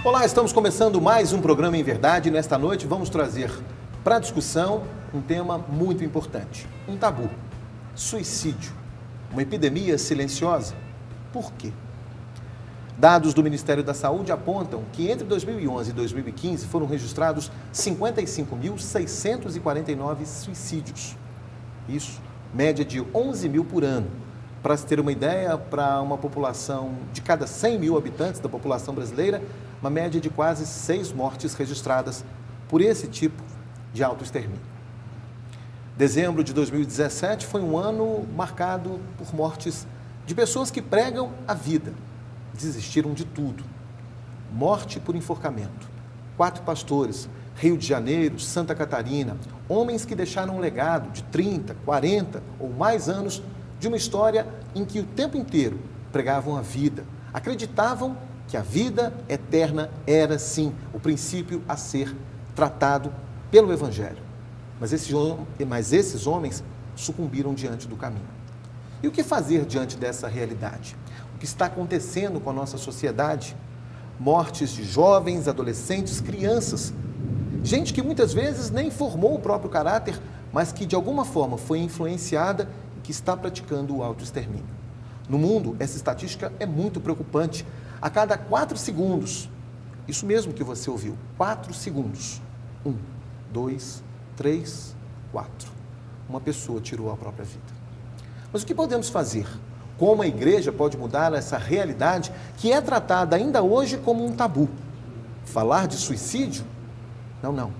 Olá, estamos começando mais um programa Em Verdade. Nesta noite vamos trazer para a discussão um tema muito importante, um tabu, suicídio, uma epidemia silenciosa. Por quê? Dados do Ministério da Saúde apontam que entre 2011 e 2015 foram registrados 55.649 suicídios. Isso, média de 11 mil por ano. Para se ter uma ideia, para uma população de cada 100 mil habitantes da população brasileira, uma média de quase 6 mortes registradas por esse tipo de autoextermínio. Dezembro de 2017 foi um ano marcado por mortes de pessoas que pregam a vida, desistiram de tudo. Morte por enforcamento. 4 pastores, Rio de Janeiro, Santa Catarina, homens que deixaram um legado de 30, 40 ou mais anos de uma história em que o tempo inteiro pregavam a vida, acreditavam que a vida eterna era, sim, o princípio a ser tratado pelo Evangelho. Mas esses homens sucumbiram diante do caminho. E o que fazer diante dessa realidade? O que está acontecendo com a nossa sociedade? Mortes de jovens, adolescentes, crianças. Gente que muitas vezes nem formou o próprio caráter, mas que de alguma forma foi influenciada e que está praticando o autoextermínio. No mundo, essa estatística é muito preocupante. A cada 4 segundos, isso mesmo que você ouviu, 4 segundos, 1, 2, 3, 4, uma pessoa tirou a própria vida. Mas o que podemos fazer? Como a igreja pode mudar essa realidade que é tratada ainda hoje como um tabu? Falar de suicídio? Não.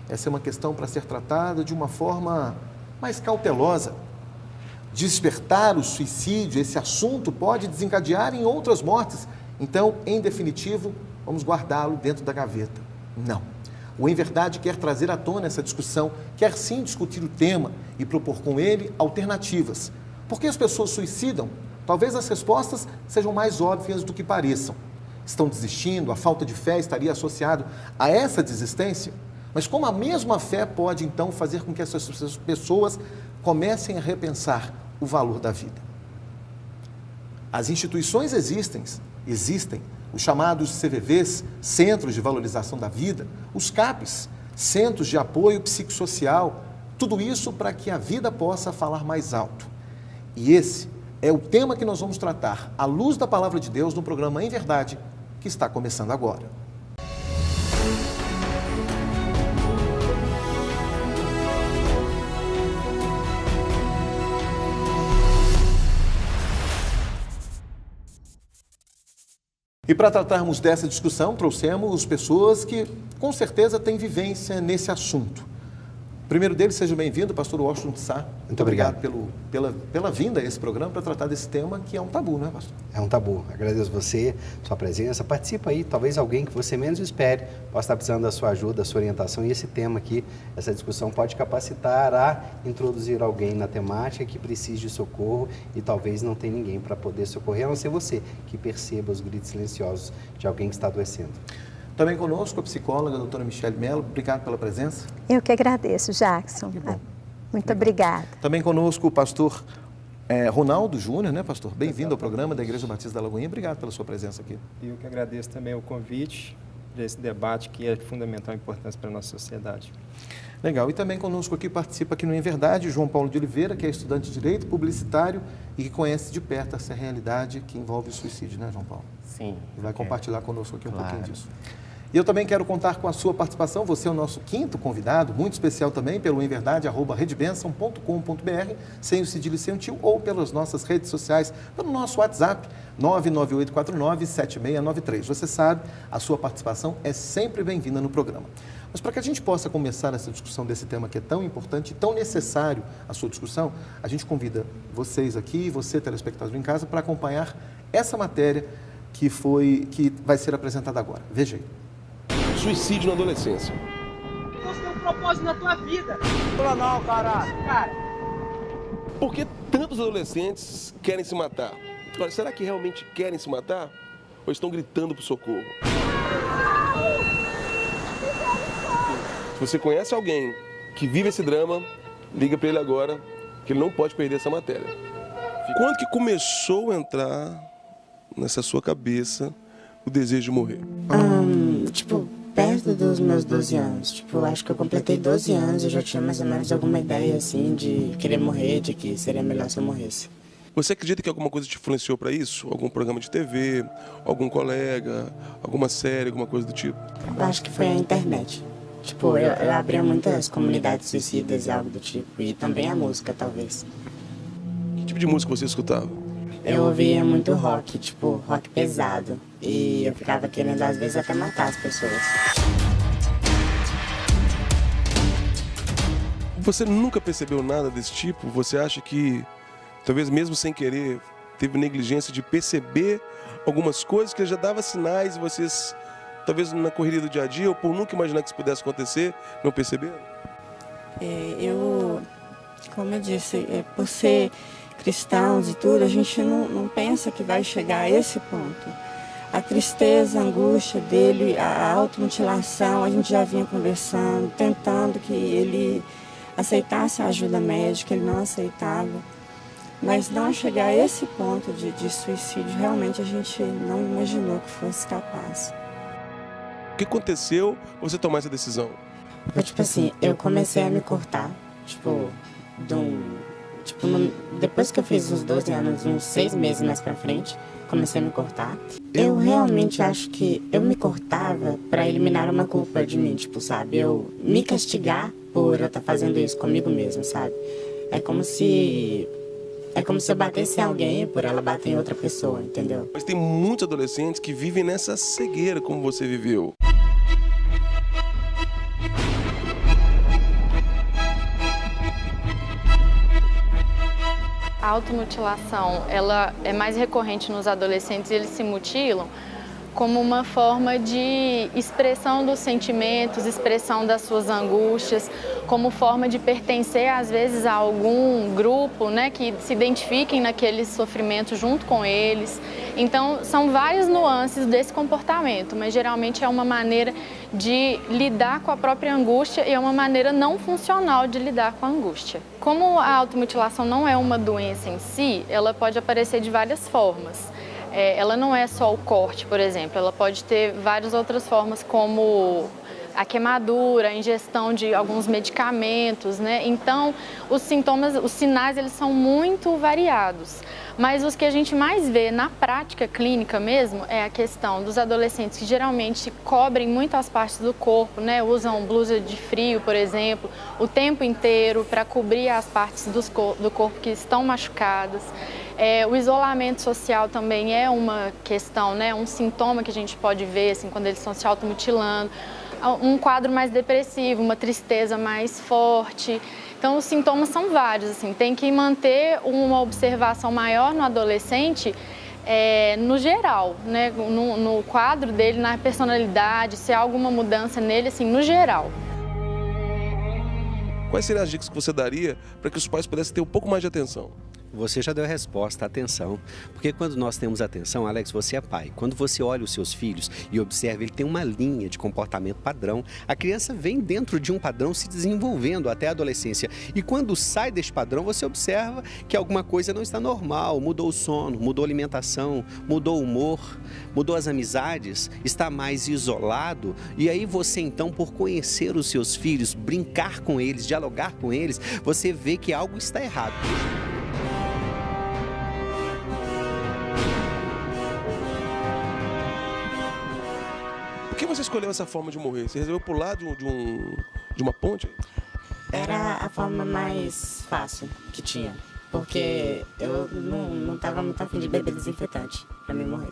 Essa é uma questão para ser tratada de uma forma mais cautelosa. Despertar o suicídio, esse assunto pode desencadear em outras mortes. Então, em definitivo, vamos guardá-lo dentro da gaveta. Não. O Em Verdade quer trazer à tona essa discussão, quer sim discutir o tema e propor com ele alternativas. Por que as pessoas suicidam? Talvez as respostas sejam mais óbvias do que pareçam. Estão desistindo, a falta de fé estaria associado a essa desistência? Mas como a mesma fé pode, então, fazer com que essas pessoas comecem a repensar o valor da vida? As instituições existem, os chamados CVVs, Centros de Valorização da Vida, os CAPs, Centros de Apoio Psicossocial, tudo isso para que a vida possa falar mais alto. E esse é o tema que nós vamos tratar, à luz da Palavra de Deus, no programa Em Verdade, que está começando agora. E para tratarmos dessa discussão, trouxemos pessoas que, com certeza, têm vivência nesse assunto. O primeiro deles, seja bem-vindo, pastor Washington de Sá. Muito obrigado pela vinda a esse programa para tratar desse tema que é um tabu, não é, pastor? É um tabu. Agradeço você, sua presença. Participa aí, talvez alguém que você menos espere possa estar precisando da sua ajuda, da sua orientação. E esse tema aqui, essa discussão pode capacitar a introduzir alguém na temática que precise de socorro e talvez não tenha ninguém para poder socorrer, a não ser você, que perceba os gritos silenciosos de alguém que está adoecendo. Também conosco a psicóloga, a doutora Michele Mello. Obrigado pela presença. Eu que agradeço, Jackson. Que bom. Muito obrigada. Também conosco o pastor Ronaldo Júnior, né, pastor? Bem-vindo ao programa da Igreja Batista da Lagoinha. Obrigado pela sua presença aqui. Eu que agradeço também o convite desse debate que é de fundamental importância para a nossa sociedade. Legal. E também conosco aqui, participa aqui no Em Verdade, João Paulo de Oliveira, que é estudante de Direito, publicitário e que conhece de perto essa realidade que envolve o suicídio, né, João Paulo? Sim. E vai compartilhar conosco aqui um pouquinho disso. E eu também quero contar com a sua participação. Você é o nosso 5º convidado, muito especial também, pelo emverdade@redbenção.com.br, sem o cedilho e sem o tio, ou pelas nossas redes sociais, pelo nosso WhatsApp, 99849-7693. Você sabe, a sua participação é sempre bem-vinda no programa. Mas para que a gente possa começar essa discussão desse tema que é tão importante e tão necessário a sua discussão, a gente convida vocês aqui, você, telespectador em casa, para acompanhar essa matéria que vai ser apresentada agora. Veja aí. Suicídio na adolescência. Deus tem um propósito na tua vida. Não, caralho. Cara, Por que tantos adolescentes querem se matar? Agora, será que realmente querem se matar? Ou estão gritando por socorro? Se você conhece alguém que vive esse drama, liga para ele agora, que ele não pode perder essa matéria. Quando que começou a entrar nessa sua cabeça o desejo de morrer? Tipo, perto dos meus 12 anos. Tipo, acho que eu completei 12 anos e já tinha mais ou menos alguma ideia, assim, de querer morrer, de que seria melhor se eu morresse. Você acredita que alguma coisa te influenciou para isso? Algum programa de TV, algum colega, alguma série, alguma coisa do tipo? Eu acho que foi a internet. Tipo, eu abria muitas comunidades suicidas e algo do tipo. E também a música, talvez. Que tipo de música você escutava? Eu ouvia muito rock, tipo, rock pesado. E eu ficava querendo, às vezes, até matar as pessoas. Você nunca percebeu nada desse tipo? Você acha que, talvez mesmo sem querer, teve negligência de perceber algumas coisas que já dava sinais e vocês, talvez na correria do dia a dia, ou por nunca imaginar que isso pudesse acontecer, não perceberam? Como eu disse, por ser cristãos e tudo, a gente não pensa que vai chegar a esse ponto. A tristeza, a angústia dele, a automutilação, a gente já vinha conversando, tentando que ele aceitasse a ajuda médica, ele não aceitava. Mas não chegar a esse ponto de suicídio, realmente a gente não imaginou que fosse capaz. O que aconteceu pra você tomar essa decisão? Foi tipo assim, eu comecei a me cortar, depois que eu fiz uns 12 anos, uns 6 meses mais pra frente, comecei a me cortar. Eu realmente acho que eu me cortava pra eliminar uma culpa de mim, sabe? Eu me castigar por eu estar fazendo isso comigo mesmo, sabe? É como se eu batesse em alguém por ela bater em outra pessoa, entendeu? Mas tem muitos adolescentes que vivem nessa cegueira como você viveu. A automutilação, ela é mais recorrente nos adolescentes e eles se mutilam como uma forma de expressão dos sentimentos, expressão das suas angústias, como forma de pertencer, às vezes, a algum grupo, né, que se identifiquem naquele sofrimento junto com eles. Então, são várias nuances desse comportamento, mas geralmente é uma maneira de lidar com a própria angústia e é uma maneira não funcional de lidar com a angústia. Como a automutilação não é uma doença em si, ela pode aparecer de várias formas. Ela não é só o corte, por exemplo, ela pode ter várias outras formas, como a queimadura, a ingestão de alguns medicamentos, né? Então, os sintomas, os sinais, eles são muito variados. Mas os que a gente mais vê na prática clínica mesmo é a questão dos adolescentes que geralmente cobrem muito as partes do corpo, né? Usam blusa de frio, por exemplo, o tempo inteiro para cobrir as partes do corpo que estão machucadas. O isolamento social também é uma questão, né? Um sintoma que a gente pode ver assim, quando eles estão se automutilando. Um quadro mais depressivo, uma tristeza mais forte. Então, os sintomas são vários, assim, tem que manter uma observação maior no adolescente, no geral, né? No quadro dele, na personalidade, se há alguma mudança nele, assim, no geral. Quais seriam as dicas que você daria para que os pais pudessem ter um pouco mais de atenção? Você já deu a resposta, atenção. Porque quando nós temos atenção, Alex, você é pai. Quando você olha os seus filhos e observa, ele tem uma linha de comportamento padrão. A criança vem dentro de um padrão se desenvolvendo até a adolescência. E quando sai deste padrão, você observa que alguma coisa não está normal. Mudou o sono, mudou a alimentação, mudou o humor, mudou as amizades, está mais isolado. E aí você, então, por conhecer os seus filhos, brincar com eles, dialogar com eles, você vê que algo está errado. Por que você escolheu essa forma de morrer? Você resolveu pular de uma ponte? Era a forma mais fácil que tinha, porque eu não estava muito afim de beber desinfetante pra mim morrer.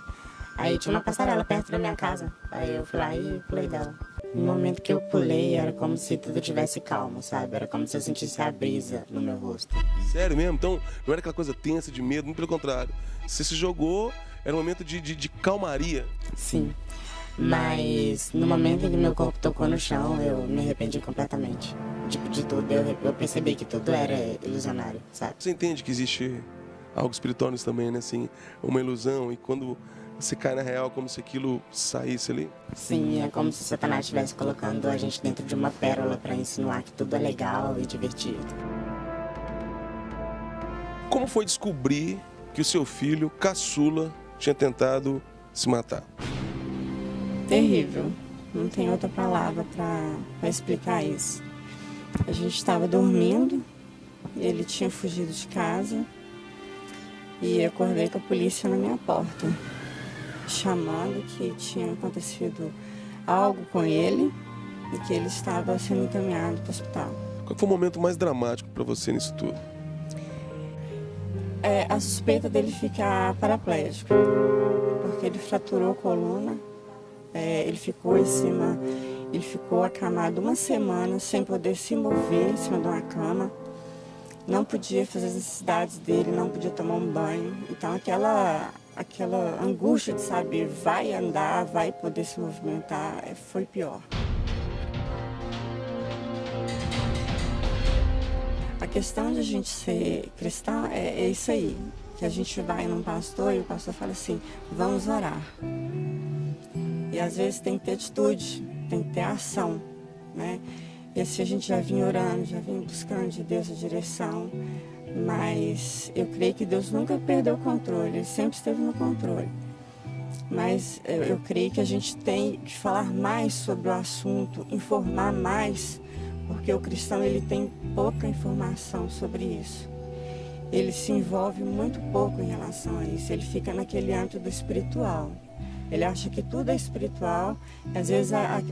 Aí tinha uma passarela perto da minha casa, aí eu fui lá e pulei dela. No momento que eu pulei, era como se tudo tivesse calmo, sabe? Era como se eu sentisse a brisa no meu rosto. Sério mesmo? Então, não era aquela coisa tensa, de medo, muito pelo contrário. Você se jogou, era um momento de calmaria. Sim. Mas no momento em que meu corpo tocou no chão, eu me arrependi completamente. Tipo, de tudo. Eu percebi que tudo era ilusionário, sabe? Você entende que existe algo espiritual nisso também, né? Assim, uma ilusão, e quando você cai na real, como se aquilo saísse ali? Sim, é como se Satanás estivesse colocando a gente dentro de uma pérola para insinuar que tudo é legal e divertido. Como foi descobrir que o seu filho, caçula, tinha tentado se matar? terrível. Não tem outra palavra para explicar isso. A gente estava dormindo, ele tinha fugido de casa e eu acordei com a polícia na minha porta, chamando que tinha acontecido algo com ele e que ele estava sendo encaminhado para o hospital. Qual foi o momento mais dramático para você nisso tudo? A suspeita dele ficar paraplégico, porque ele fraturou a coluna, ele ficou acamado uma semana sem poder se mover em cima de uma cama, não podia fazer as necessidades dele, não podia tomar um banho. Então aquela angústia de saber vai andar, vai poder se movimentar, foi pior. A questão de a gente ser cristão é isso aí, que a gente vai num pastor e o pastor fala assim, vamos orar. E às vezes tem que ter atitude, tem que ter ação, né? E assim a gente já vinha orando, já vinha buscando de Deus a direção, mas eu creio que Deus nunca perdeu o controle, Ele sempre esteve no controle. Mas eu creio que a gente tem que falar mais sobre o assunto, informar mais, porque o cristão ele tem pouca informação sobre isso. Ele se envolve muito pouco em relação a isso, ele fica naquele âmbito do espiritual. Ele acha que tudo é espiritual, e às vezes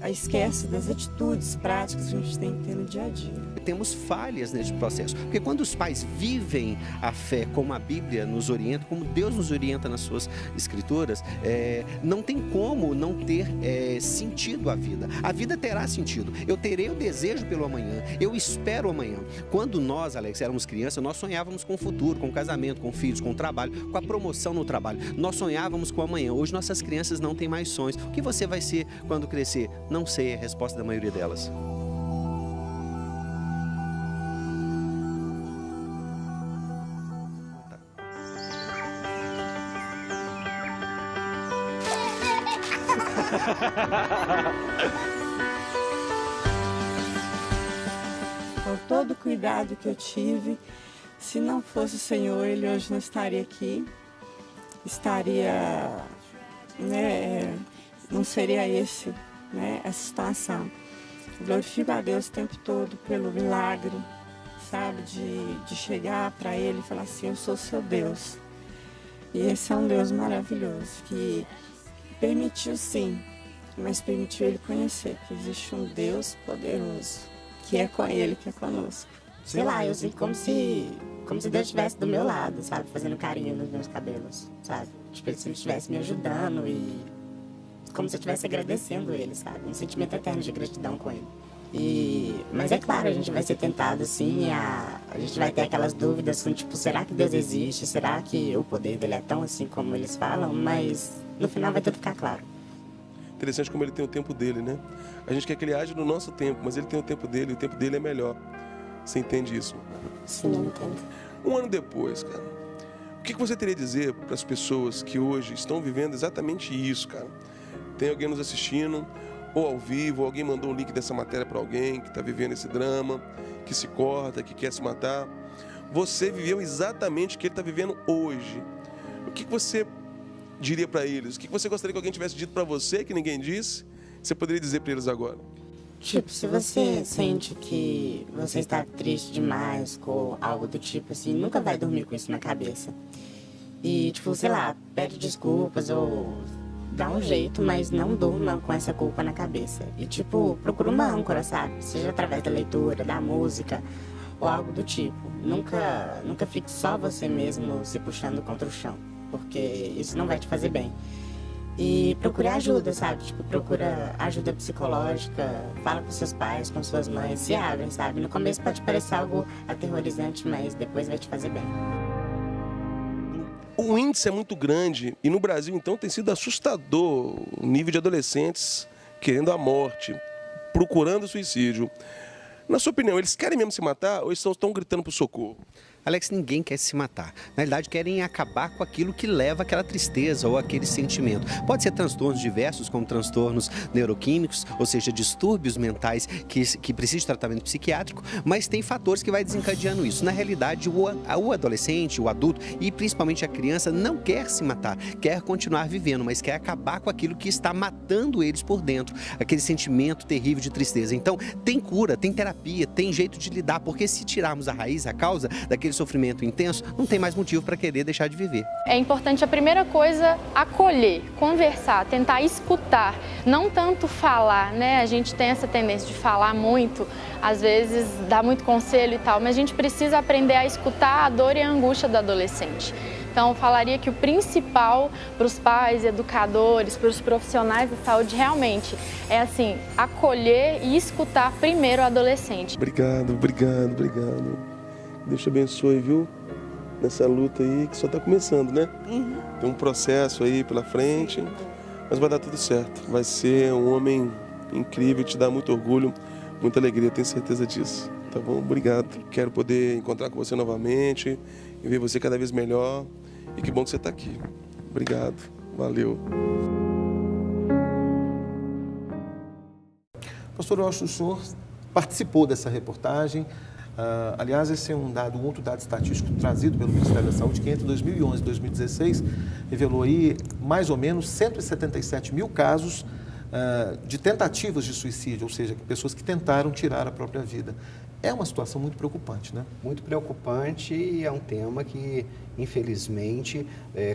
esquece das atitudes práticas que a gente tem que ter no dia a dia. Temos falhas nesse processo, porque quando os pais vivem a fé como a Bíblia nos orienta, como Deus nos orienta nas suas escrituras, não tem como não ter sentido a vida. A vida terá sentido. Eu terei o desejo pelo amanhã, eu espero o amanhã. Quando nós, Alex, éramos crianças, nós sonhávamos com o futuro, com o casamento, com filhos, com o trabalho, com a promoção no trabalho. Nós sonhávamos com o amanhã. Hoje nossas crianças não têm mais sonhos. O que você vai ser quando crescer? Não sei, é a resposta da maioria delas. Com todo o cuidado que eu tive, se não fosse o Senhor, ele hoje não estaria aqui, não seria essa situação. Glorifico a Deus o tempo todo pelo milagre, sabe, de chegar para Ele e falar assim, eu sou seu Deus. E esse é um Deus maravilhoso, que permitiu sim, mas permitiu Ele conhecer que existe um Deus poderoso, que é com Ele, que é conosco. Sei lá, eu sinto como se Deus estivesse do meu lado, sabe, fazendo carinho nos meus cabelos, sabe? Tipo, se Ele estivesse me ajudando e como se eu estivesse agradecendo Ele, sabe? Um sentimento eterno de gratidão com Ele. Mas é claro, a gente vai ser tentado, sim, a gente vai ter aquelas dúvidas, tipo, será que Deus existe? Será que o poder dele é tão assim como eles falam? Mas no final vai tudo ficar claro. Interessante como ele tem o tempo dele, né? A gente quer que ele age no nosso tempo, mas ele tem o tempo dele, e o tempo dele é melhor. Você entende isso? Sim, eu entendo. Um ano depois, cara, o que você teria a dizer para as pessoas que hoje estão vivendo exatamente isso, cara? Tem alguém nos assistindo, ou ao vivo, ou alguém mandou um link dessa matéria para alguém que está vivendo esse drama, que se corta, que quer se matar. Você viveu exatamente o que ele está vivendo hoje. O que você diria para eles? O que você gostaria que alguém tivesse dito para você que ninguém disse? Você poderia dizer para eles agora? Tipo, se você sente que você está triste demais com algo do tipo assim, nunca vai dormir com isso na cabeça. E, tipo, sei lá, pede desculpas ou dá um jeito, mas não durma com essa culpa na cabeça. E, tipo, procura uma âncora, sabe? Seja através da leitura, da música ou algo do tipo. Nunca fique só você mesmo se puxando contra o chão, porque isso não vai te fazer bem. E procura ajuda, sabe? Tipo, procura ajuda psicológica, fala com seus pais, com suas mães, se abrem, sabe? No começo pode parecer algo aterrorizante, mas depois vai te fazer bem. O índice é muito grande e no Brasil, então, tem sido assustador o nível de adolescentes querendo a morte, procurando suicídio. Na sua opinião, eles querem mesmo se matar ou estão gritando por socorro? Alex, ninguém quer se matar. Na realidade, querem acabar com aquilo que leva àquela tristeza ou aquele sentimento. Pode ser transtornos diversos, como transtornos neuroquímicos, ou seja, distúrbios mentais que precisam de tratamento psiquiátrico, mas tem fatores que vai desencadeando isso. Na realidade, o adolescente, o adulto e principalmente a criança não quer se matar, quer continuar vivendo, mas quer acabar com aquilo que está matando eles por dentro, aquele sentimento terrível de tristeza. Então, tem cura, tem terapia, tem jeito de lidar, porque se tirarmos a raiz, a causa daquele sofrimento intenso, não tem mais motivo para querer deixar de viver. É importante a primeira coisa acolher, conversar, tentar escutar, não tanto falar, né? A gente tem essa tendência de falar muito, às vezes dá muito conselho e tal, mas a gente precisa aprender a escutar a dor e a angústia do adolescente. Então, eu falaria que o principal para os pais, educadores, para os profissionais da saúde, realmente é assim, acolher e escutar primeiro o adolescente. Obrigado. Deus te abençoe, viu? Nessa luta aí que só está começando, né? Tem um processo aí pela frente, mas vai dar tudo certo. Vai ser um homem incrível, te dá muito orgulho, muita alegria, tenho certeza disso. Tá bom? Obrigado. Quero poder encontrar com você novamente e ver você cada vez melhor. E que bom que você está aqui. Obrigado. Valeu. Pastor Washington, o senhor participou dessa reportagem. Aliás, esse é um outro dado estatístico trazido pelo Ministério da Saúde, que entre 2011 e 2016 revelou aí mais ou menos 177 mil casos de tentativas de suicídio, ou seja, pessoas que tentaram tirar a própria vida. É uma situação muito preocupante, né? Muito preocupante, e é um tema que, infelizmente,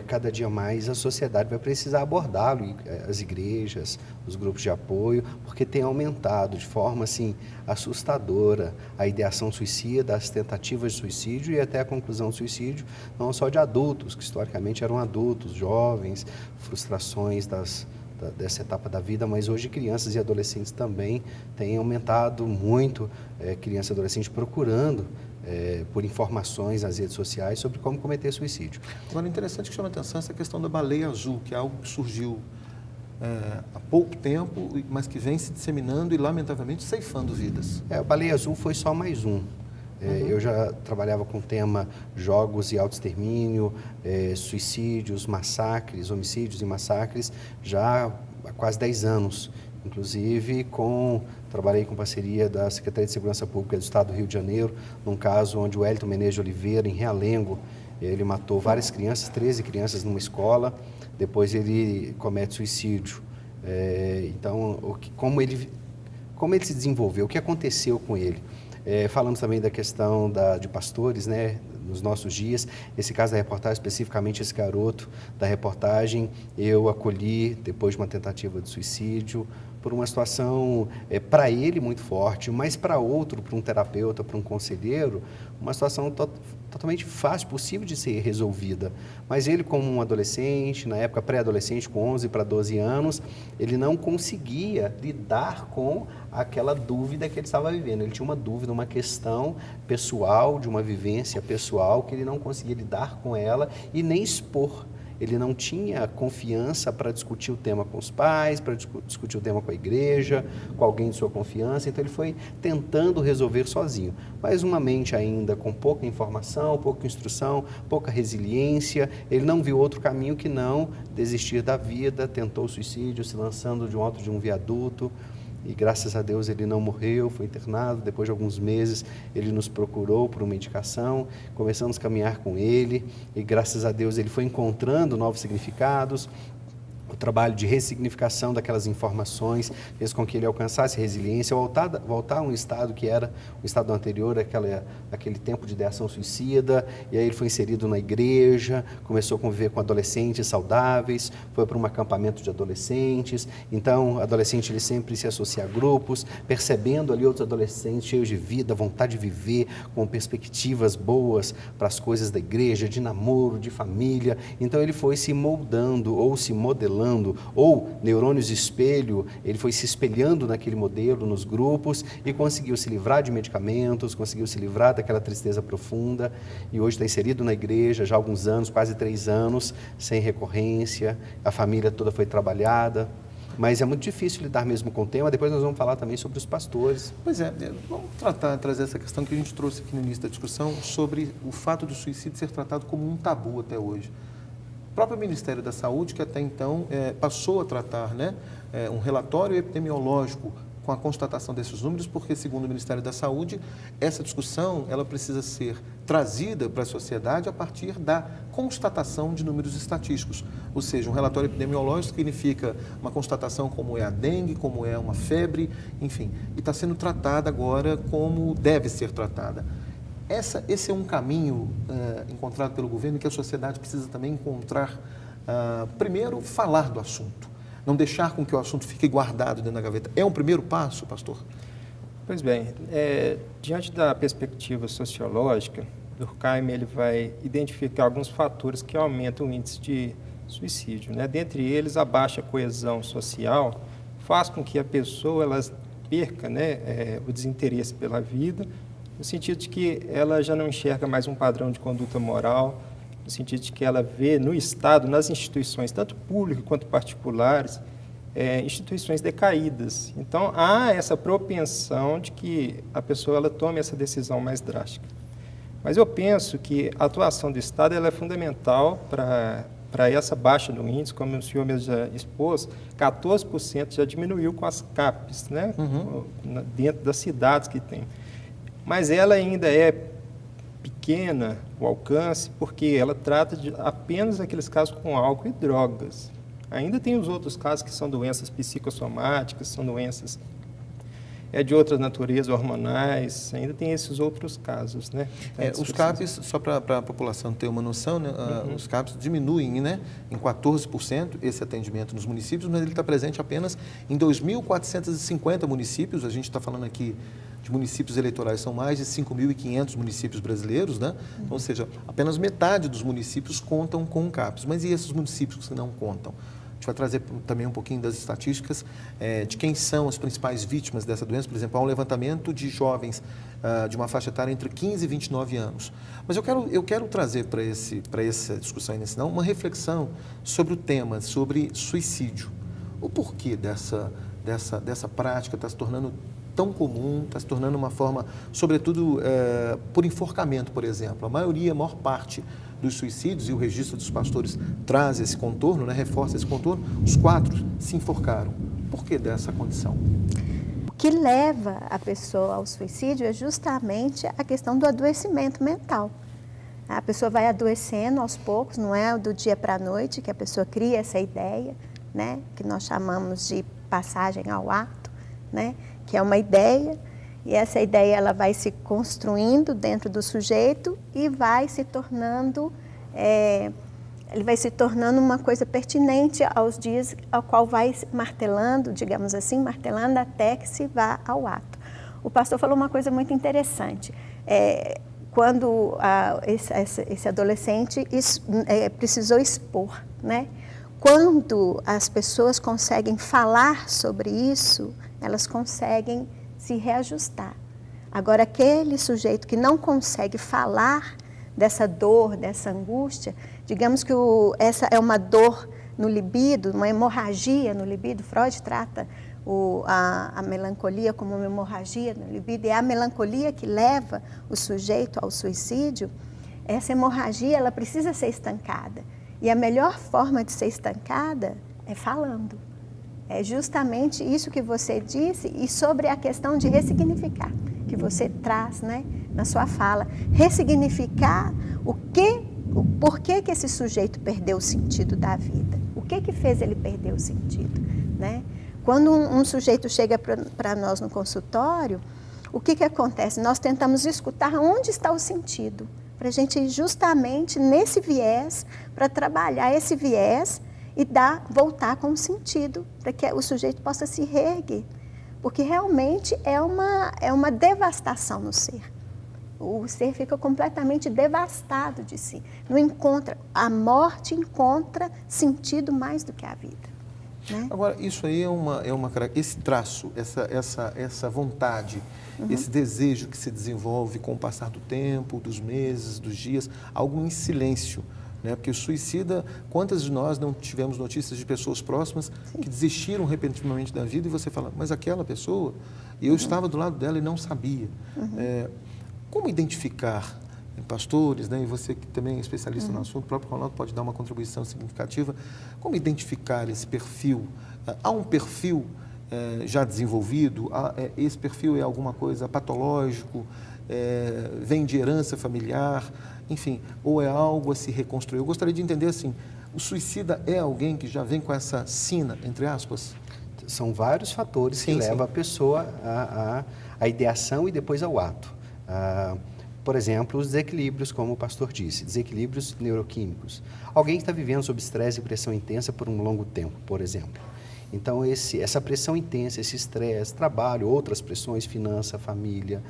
cada dia mais a sociedade vai precisar abordá-lo, as igrejas, os grupos de apoio, porque tem aumentado de forma assim, assustadora a ideação suicida, as tentativas de suicídio e até a conclusão do suicídio, não só de adultos, que historicamente eram adultos, jovens, frustrações dessa etapa da vida, mas hoje crianças e adolescentes também têm aumentado muito, criança e adolescente procurando por informações nas redes sociais sobre como cometer suicídio. Agora, interessante que chama a atenção essa questão da baleia azul, que é algo que surgiu há pouco tempo, mas que vem se disseminando e, lamentavelmente, ceifando vidas. A baleia azul foi só mais um. Eu já trabalhava com o tema jogos e autoextermínio, suicídios, massacres, homicídios e massacres já há quase 10 anos. Inclusive, trabalhei com parceria da Secretaria de Segurança Pública do Estado do Rio de Janeiro, num caso onde o Wellington Menezes de Oliveira, em Realengo, ele matou várias crianças, 13 crianças numa escola, depois ele comete suicídio. Então, como ele se desenvolveu, o que aconteceu com ele? Falamos também da questão de pastores, né, nos nossos dias. Esse caso da reportagem, especificamente esse garoto da reportagem, eu acolhi depois de uma tentativa de suicídio, por uma situação, para ele, muito forte, mas para outro, para um terapeuta, para um conselheiro, uma situação totalmente fácil, possível de ser resolvida. Mas ele, como um adolescente, na época pré-adolescente, com 11 para 12 anos, ele não conseguia lidar com aquela dúvida que ele estava vivendo. Ele tinha uma dúvida, uma questão pessoal, de uma vivência pessoal, que ele não conseguia lidar com ela e nem expor. Ele não tinha confiança para discutir o tema com os pais, para discutir o tema com a igreja, com alguém de sua confiança, então ele foi tentando resolver sozinho. Mas uma mente ainda com pouca informação, pouca instrução, pouca resiliência, ele não viu outro caminho que não desistir da vida, tentou o suicídio, se lançando de um alto de um viaduto. E graças a Deus ele não morreu, foi internado. Depois de alguns meses ele nos procurou por uma indicação, começamos a caminhar com ele e graças a Deus ele foi encontrando novos significados. O trabalho de ressignificação daquelas informações fez com que ele alcançasse resiliência, voltar a um estado que era o estado anterior, aquele tempo de ideação suicida, e aí ele foi inserido na igreja, começou a conviver com adolescentes saudáveis, foi para um acampamento de adolescentes. Então, adolescente ele sempre se associa a grupos, percebendo ali outros adolescentes cheios de vida, vontade de viver, com perspectivas boas para as coisas da igreja, de namoro, de família. Então, ele foi se moldando ou se modelando, ou neurônios espelho, ele foi se espelhando naquele modelo, nos grupos, e conseguiu se livrar de medicamentos, conseguiu se livrar daquela tristeza profunda, e hoje está inserido na igreja já há alguns anos, quase 3 anos, sem recorrência, a família toda foi trabalhada. mas é muito difícil lidar mesmo com o tema. Depois nós vamos falar também sobre os pastores. Pois é, vamos trazer essa questão que a gente trouxe aqui no início da discussão sobre o fato do suicídio ser tratado como um tabu até hoje. O próprio Ministério da Saúde, que até então passou a tratar, né, um relatório epidemiológico com a constatação desses números, porque, segundo o Ministério da Saúde, essa discussão ela precisa ser trazida para a sociedade a partir da constatação de números estatísticos. Ou seja, um relatório epidemiológico significa uma constatação como é a dengue, como é uma febre, enfim, e está sendo tratada agora como deve ser tratada. Esse é um caminho encontrado pelo governo que a sociedade precisa também encontrar, primeiro, falar do assunto. Não deixar com que o assunto fique guardado dentro da gaveta. É um primeiro passo, pastor? Pois bem, diante da perspectiva sociológica, Durkheim ele vai identificar alguns fatores que aumentam o índice de suicídio, né? Dentre eles, a baixa coesão social faz com que a pessoa ela perca, né, o desinteresse pela vida, no sentido de que ela já não enxerga mais um padrão de conduta moral, no sentido de que ela vê no Estado, nas instituições, tanto públicas quanto particulares, instituições decaídas. Então, há essa propensão de que a pessoa ela tome essa decisão mais drástica. Mas eu penso que a atuação do Estado ela é fundamental para essa baixa do índice, como o senhor mesmo já expôs, 14% já diminuiu com as CAPs, né? Dentro das cidades que tem. Mas ela ainda é pequena, o alcance, porque ela trata de apenas aqueles casos com álcool e drogas. Ainda tem os outros casos que são doenças psicossomáticas, são doenças de outra natureza, hormonais, ainda tem esses outros casos, né? Os CAPs, só para a população ter uma noção, né, os CAPs diminuem, né, em 14% esse atendimento nos municípios, mas ele está presente apenas em 2.450 municípios. A gente está falando aqui de municípios eleitorais, são mais de 5.500 municípios brasileiros, né? Ou seja, apenas metade dos municípios contam com CAPs. Mas e esses municípios que não contam? A gente vai trazer também um pouquinho das estatísticas de quem são as principais vítimas dessa doença. Por exemplo, há um levantamento de jovens de uma faixa etária entre 15 e 29 anos. Mas eu quero trazer para essa discussão inicial uma reflexão sobre o tema, sobre suicídio. O porquê dessa prática está se tornando tão comum, está se tornando uma forma, sobretudo por enforcamento, por exemplo. A maior parte dos suicídios, e o registro dos pastores traz esse contorno, né, reforça esse contorno, os 4 se enforcaram. Por que dessa condição? O que leva a pessoa ao suicídio é justamente a questão do adoecimento mental. A pessoa vai adoecendo aos poucos, não é do dia para a noite que a pessoa cria essa ideia, né, que nós chamamos de passagem ao ato, né, que é uma ideia, e essa ideia ela vai se construindo dentro do sujeito e vai se tornando, ele vai se tornando uma coisa pertinente aos dias ao qual vai martelando, digamos assim, martelando até que se vá ao ato. O pastor falou uma coisa muito interessante, quando esse adolescente precisou expor, né? Quando as pessoas conseguem falar sobre isso, elas conseguem se reajustar. Agora, aquele sujeito que não consegue falar dessa dor, dessa angústia, digamos que essa é uma dor no libido, uma hemorragia no libido. Freud trata a melancolia como uma hemorragia no libido, e é a melancolia que leva o sujeito ao suicídio. Essa hemorragia ela precisa ser estancada, e a melhor forma de ser estancada é falando. É justamente isso que você disse, e sobre a questão de ressignificar, que você traz, né, na sua fala. Ressignificar o porquê que esse sujeito perdeu o sentido da vida. O que fez ele perder o sentido, né? Quando um sujeito chega para nós no consultório, o que acontece? Nós tentamos escutar onde está o sentido, para a gente ir justamente nesse viés, para trabalhar esse viés e voltar com o sentido, para que o sujeito possa se reerguer. Porque realmente é uma devastação no ser. O ser fica completamente devastado de si. Não encontra, a morte encontra sentido mais do que a vida, né? Agora, isso aí esse traço, essa vontade, esse desejo que se desenvolve com o passar do tempo, dos meses, dos dias, algo em silêncio, né? Porque o suicida, quantas de nós não tivemos notícias de pessoas próximas que desistiram repentinamente da vida e você fala, mas aquela pessoa, eu estava do lado dela e não sabia. Como identificar, pastores, né, e você que também é especialista no assunto, o próprio Ronaldo pode dar uma contribuição significativa, como identificar esse perfil? Há um perfil já desenvolvido? Esse perfil é alguma coisa patológico? Vem de herança familiar? Enfim, ou é algo a se reconstruir? Eu gostaria de entender assim, o suicida é alguém que já vem com essa sina, entre aspas? São vários fatores que levam a pessoa à ideação e depois ao ato. Por exemplo, os desequilíbrios, como o pastor disse, desequilíbrios neuroquímicos. Alguém que está vivendo sob estresse e pressão intensa por um longo tempo, por exemplo. Então, essa pressão intensa, esse estresse, trabalho, outras pressões, finança, família,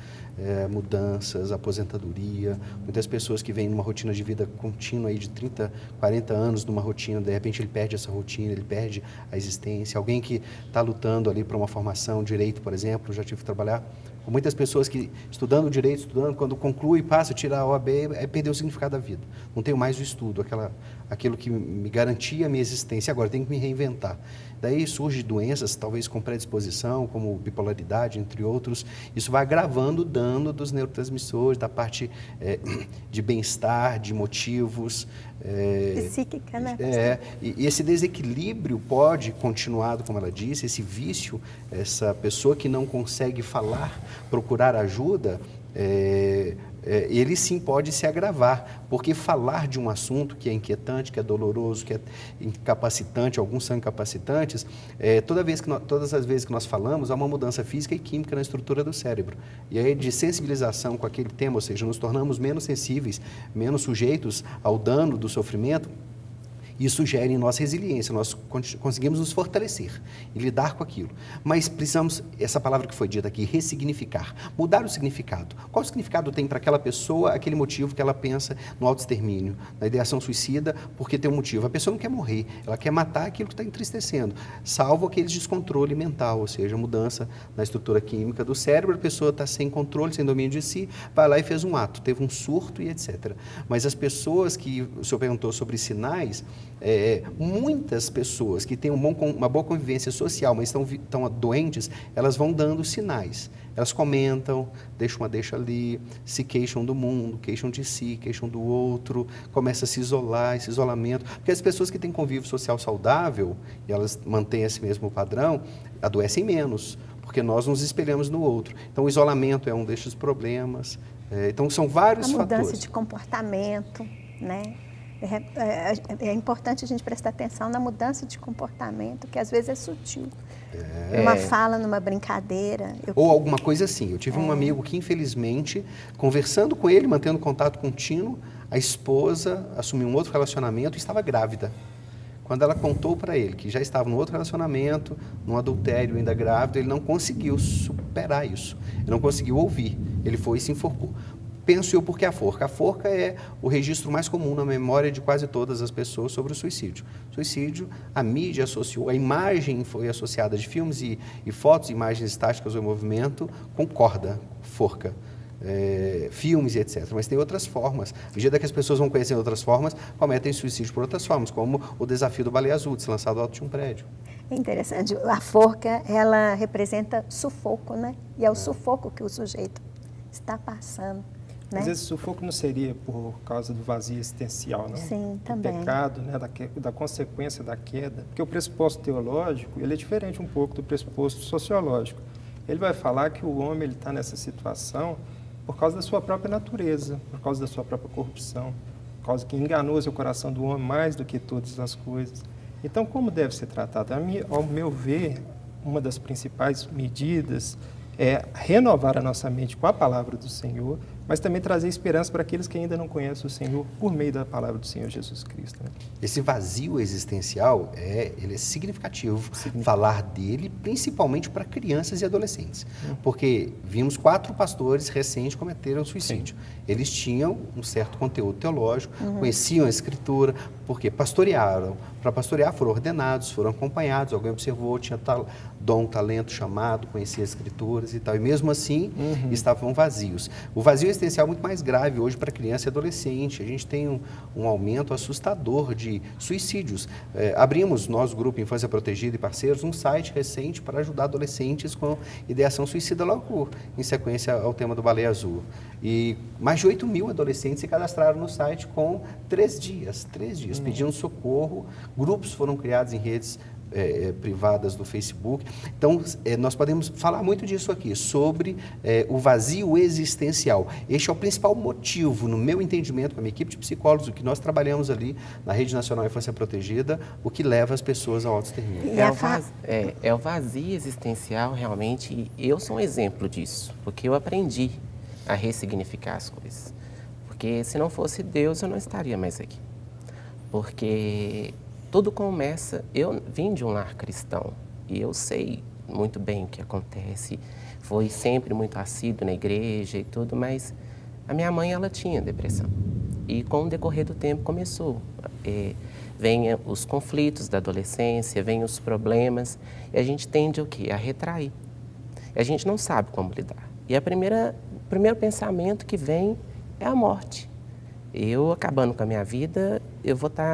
mudanças, aposentadoria. Muitas pessoas que vêm numa rotina de vida contínua aí de 30, 40 anos numa rotina, de repente ele perde essa rotina, ele perde a existência. Alguém que está lutando ali para uma formação, direito, por exemplo, já tive que trabalhar com muitas pessoas que, estudando direito, quando conclui, passa, tira a OAB, perdeu o significado da vida. Não tenho mais o estudo, aquilo que me garantia a minha existência, agora tenho que me reinventar. Daí surgem doenças, talvez com predisposição, como bipolaridade, entre outros. Isso vai agravando o dano dos neurotransmissores, da parte de bem-estar, de motivos. Psíquica, né? E esse desequilíbrio pode, continuado, como ela disse, esse vício, essa pessoa que não consegue falar, procurar ajuda, ele sim pode se agravar, porque falar de um assunto que é inquietante, que é doloroso, que é incapacitante, alguns são incapacitantes, todas as vezes que nós falamos, há uma mudança física e química na estrutura do cérebro. E aí, de sensibilização com aquele tema, ou seja, nos tornamos menos sensíveis, menos sujeitos ao dano do sofrimento. Isso gera em nós resiliência, nós conseguimos nos fortalecer e lidar com aquilo. Mas precisamos, essa palavra que foi dita aqui, ressignificar, mudar o significado. Qual o significado tem para aquela pessoa, aquele motivo que ela pensa no autoextermínio, na ideação suicida, porque tem um motivo. A pessoa não quer morrer, ela quer matar aquilo que está entristecendo, salvo aquele descontrole mental, ou seja, mudança na estrutura química do cérebro, a pessoa está sem controle, sem domínio de si, vai lá e fez um ato, teve um surto e etc. Mas as pessoas que o senhor perguntou sobre sinais, muitas pessoas que têm uma boa convivência social, mas estão doentes, elas vão dando sinais. Elas comentam, deixam uma deixa ali, se queixam do mundo, queixam de si, queixam do outro, começa a se isolar, esse isolamento. Porque as pessoas que têm convívio social saudável, e elas mantêm esse mesmo padrão, adoecem menos, porque nós nos espelhamos no outro. Então, o isolamento é um desses problemas. Então, são vários fatores. A mudança de comportamento, né? É importante a gente prestar atenção na mudança de comportamento, que às vezes é sutil. Uma fala numa brincadeira. Ou alguma coisa assim. Eu tive um amigo que, infelizmente, conversando com ele, mantendo contato contínuo, a esposa assumiu um outro relacionamento e estava grávida. Quando ela contou para ele que já estava num outro relacionamento, num adultério ainda grávido, ele não conseguiu superar isso. Ele não conseguiu ouvir. Ele foi e se enforcou. Penso eu por que a forca? A forca é o registro mais comum na memória de quase todas as pessoas sobre o suicídio. Suicídio, a mídia associou, a imagem foi associada de filmes e fotos, imagens estáticas ou em movimento, com corda, forca, filmes e etc. Mas tem outras formas. À medida que as pessoas vão conhecendo outras formas, cometem suicídio por outras formas, como o desafio do Baleia Azul, de se lançar do alto de um prédio. É interessante. A forca, ela representa sufoco, né? E é o sufoco que o sujeito está passando. Né? Às vezes o sufoco não seria por causa do vazio existencial, não? Sim, também. Do pecado, né? da consequência da queda. Porque o pressuposto teológico, ele é diferente um pouco do pressuposto sociológico. Ele vai falar que o homem está nessa situação por causa da sua própria natureza, por causa da sua própria corrupção, por causa que enganou o coração do homem mais do que todas as coisas. Então, como deve ser tratado? Ao meu ver, uma das principais medidas é renovar a nossa mente com a palavra do Senhor, mas também trazer esperança para aqueles que ainda não conhecem o Senhor por meio da palavra do Senhor Jesus Cristo. Né? Esse vazio existencial, ele é significativo. Falar dele, principalmente para crianças e adolescentes. Porque vimos 4 pastores recentes cometeram suicídio. Sim. Eles tinham um certo conteúdo teológico, conheciam a Escritura, porque pastorearam. Para pastorear foram ordenados, foram acompanhados, alguém observou, tinha dom, talento, chamado, conhecia as Escrituras e tal. E mesmo assim, estavam vazios. O vazio existencial muito mais grave hoje para criança e adolescente. A gente tem um aumento assustador de suicídios. Abrimos, nós, Grupo Infância Protegida e parceiros, um site recente para ajudar adolescentes com ideação suicida, logo em sequência ao tema do Baleia Azul. E mais de 8 mil adolescentes se cadastraram no site com 3 dias, pedindo socorro. Grupos foram criados em redes privadas do Facebook. Então, nós podemos falar muito disso aqui, sobre o vazio existencial. Este é o principal motivo, no meu entendimento, com a minha equipe de psicólogos, o que nós trabalhamos ali na Rede Nacional de Infância Protegida, o que leva as pessoas ao autoextermínio. É o vazio existencial, realmente, e eu sou um exemplo disso, porque eu aprendi a ressignificar as coisas. Porque se não fosse Deus, eu não estaria mais aqui. Porque tudo começa, eu vim de um lar cristão e eu sei muito bem o que acontece, foi sempre muito assíduo na igreja e tudo, mas a minha mãe, ela tinha depressão e com o decorrer do tempo começou, vem os conflitos da adolescência, vem os problemas e a gente tende o quê? A retrair, e a gente não sabe como lidar e o primeiro pensamento que vem é a morte. Eu acabando com a minha vida,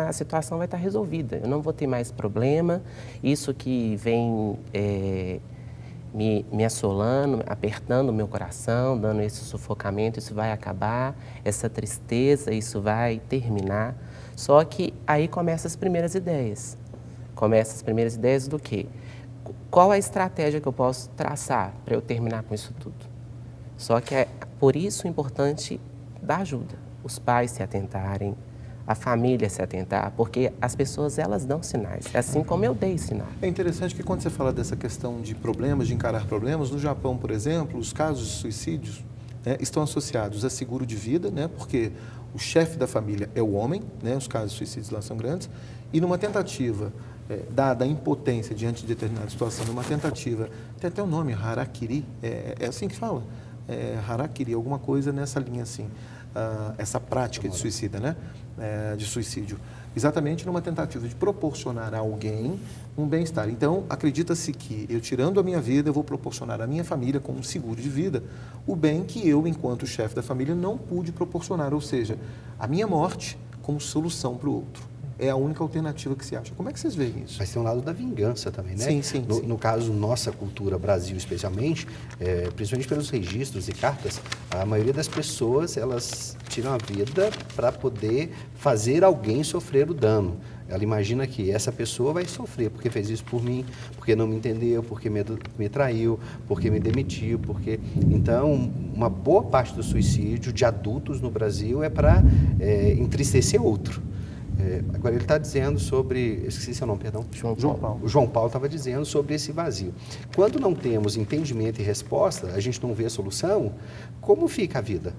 a situação vai estar resolvida, eu não vou ter mais problema, isso que vem me assolando, apertando o meu coração, dando esse sufocamento, isso vai acabar, essa tristeza, isso vai terminar. Só que aí começam as primeiras ideias. Começam as primeiras ideias do quê? Qual a estratégia que eu posso traçar para eu terminar com isso tudo? Só que é por isso importante dar ajuda. Os pais se atentarem, a família se atentar, porque as pessoas, elas dão sinais, assim como eu dei sinal. É interessante que quando você fala dessa questão de problemas, de encarar problemas, no Japão, por exemplo, os casos de suicídios estão associados a seguro de vida, porque o chefe da família é o homem, os casos de suicídios lá são grandes, e numa tentativa, dada a impotência diante de determinada situação, numa tentativa, tem até um nome, harakiri, é assim que fala? Harakiri, alguma coisa nessa linha assim. Essa prática de suicida, de suicídio, exatamente numa tentativa de proporcionar a alguém um bem-estar. Então, acredita-se que eu tirando a minha vida, eu vou proporcionar à minha família, como um seguro de vida, o bem que eu, enquanto chefe da família, não pude proporcionar, ou seja, a minha morte como solução para o outro. É a única alternativa que se acha. Como é que vocês veem isso? Mas tem um lado da vingança também, né? Sim. No caso, nossa cultura, Brasil especialmente, principalmente pelos registros e cartas, a maioria das pessoas, elas tiram a vida para poder fazer alguém sofrer o dano. Ela imagina que essa pessoa vai sofrer porque fez isso por mim, porque não me entendeu, porque me traiu, porque me demitiu, porque... Então, uma boa parte do suicídio de adultos no Brasil é para entristecer outro. Agora ele está dizendo sobre, esqueci seu nome, perdão. João Paulo. O João Paulo estava dizendo sobre esse vazio. Quando não temos entendimento e resposta, a gente não vê a solução, como fica a vida?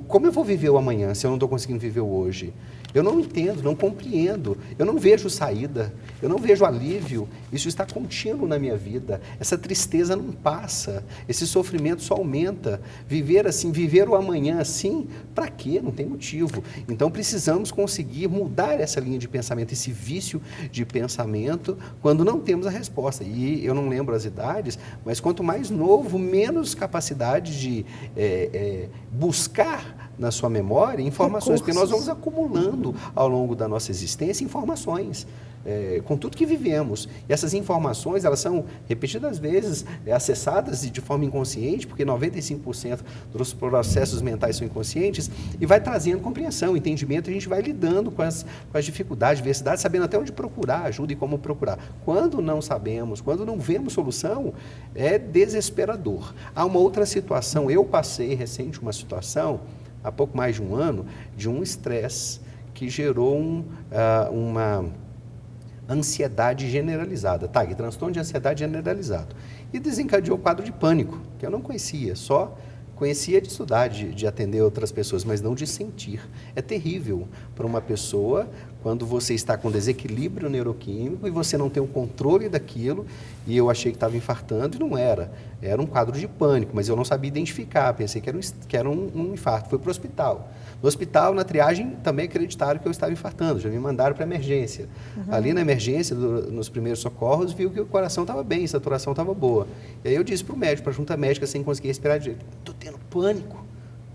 Como eu vou viver o amanhã se eu não estou conseguindo viver o hoje? Eu não entendo, não compreendo, eu não vejo saída, eu não vejo alívio, isso está contínuo na minha vida, essa tristeza não passa, esse sofrimento só aumenta. Viver assim, viver o amanhã assim, para quê? Não tem motivo. Então precisamos conseguir mudar essa linha de pensamento, esse vício de pensamento, quando não temos a resposta. E eu não lembro as idades, mas quanto mais novo, menos capacidade de buscar na sua memória informações, porque nós vamos acumulando ao longo da nossa existência informações com tudo que vivemos. E essas informações, elas são repetidas vezes acessadas de forma inconsciente, porque 95% dos processos mentais são inconscientes, e vai trazendo compreensão, entendimento, a gente vai lidando com as dificuldades, diversidades, sabendo até onde procurar ajuda e como procurar. Quando não sabemos, quando não vemos solução, é desesperador. Há uma outra situação, eu passei recente uma situação, há pouco mais de um ano, de um estresse que gerou uma ansiedade generalizada, transtorno de ansiedade generalizado, e desencadeou o quadro de pânico, que eu não conhecia, só conhecia de estudar, de atender outras pessoas, mas não de sentir. É terrível para uma pessoa quando você está com desequilíbrio neuroquímico e você não tem o controle daquilo, e eu achei que estava infartando e não era. Era um quadro de pânico, mas eu não sabia identificar, pensei que era um infarto. Fui para o hospital. No hospital, na triagem, também acreditaram que eu estava infartando, já me mandaram para a emergência. Ali na emergência, nos primeiros socorros, viu que o coração estava bem, a saturação estava boa. E aí eu disse para o médico, para a junta médica, sem conseguir respirar direito, estou tendo pânico.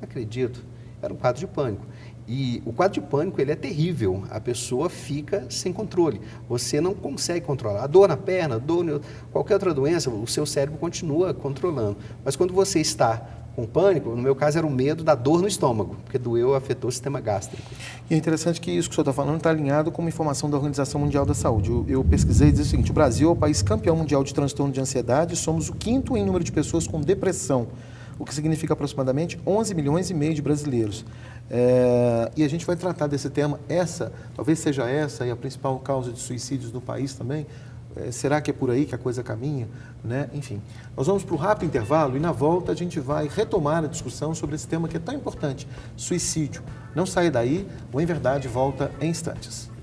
acredito. Era um quadro de pânico. E o quadro de pânico, ele é terrível. A pessoa fica sem controle. Você não consegue controlar. A dor na perna, qualquer outra doença, o seu cérebro continua controlando. Mas quando você está com pânico, no meu caso era o medo da dor no estômago, porque doeu, afetou o sistema gástrico. E é interessante que isso que o senhor está falando está alinhado com uma informação da Organização Mundial da Saúde. Eu pesquisei e diz o seguinte: o Brasil é o país campeão mundial de transtorno de ansiedade, somos o 5º em número de pessoas com depressão, o que significa aproximadamente 11 milhões e meio de brasileiros. E a gente vai tratar desse tema. Talvez seja essa a principal causa de suicídios no país também. Será que é por aí que a coisa caminha? Né? Enfim, nós vamos para o rápido intervalo e na volta a gente vai retomar a discussão sobre esse tema que é tão importante, suicídio. Não saia daí, o Em Verdade volta em instantes.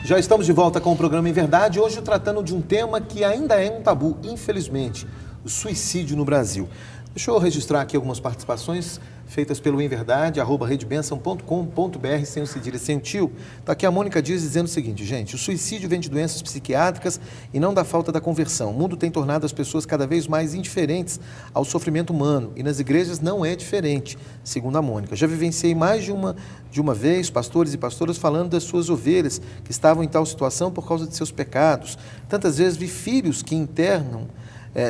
Já estamos de volta com o programa Em Verdade, hoje tratando de um tema que ainda é um tabu, infelizmente, o suicídio no Brasil. Deixa eu registrar aqui algumas participações feitas pelo Em Verdade, @redebenção.com.br, sem o cedilha e sem o tio. Está aqui a Mônica Dias dizendo o seguinte: gente, o suicídio vem de doenças psiquiátricas e não da falta da conversão. O mundo tem tornado as pessoas cada vez mais indiferentes ao sofrimento humano e nas igrejas não é diferente, segundo a Mônica. Já vivenciei mais de uma vez pastores e pastoras falando das suas ovelhas que estavam em tal situação por causa de seus pecados. Tantas vezes vi filhos que internam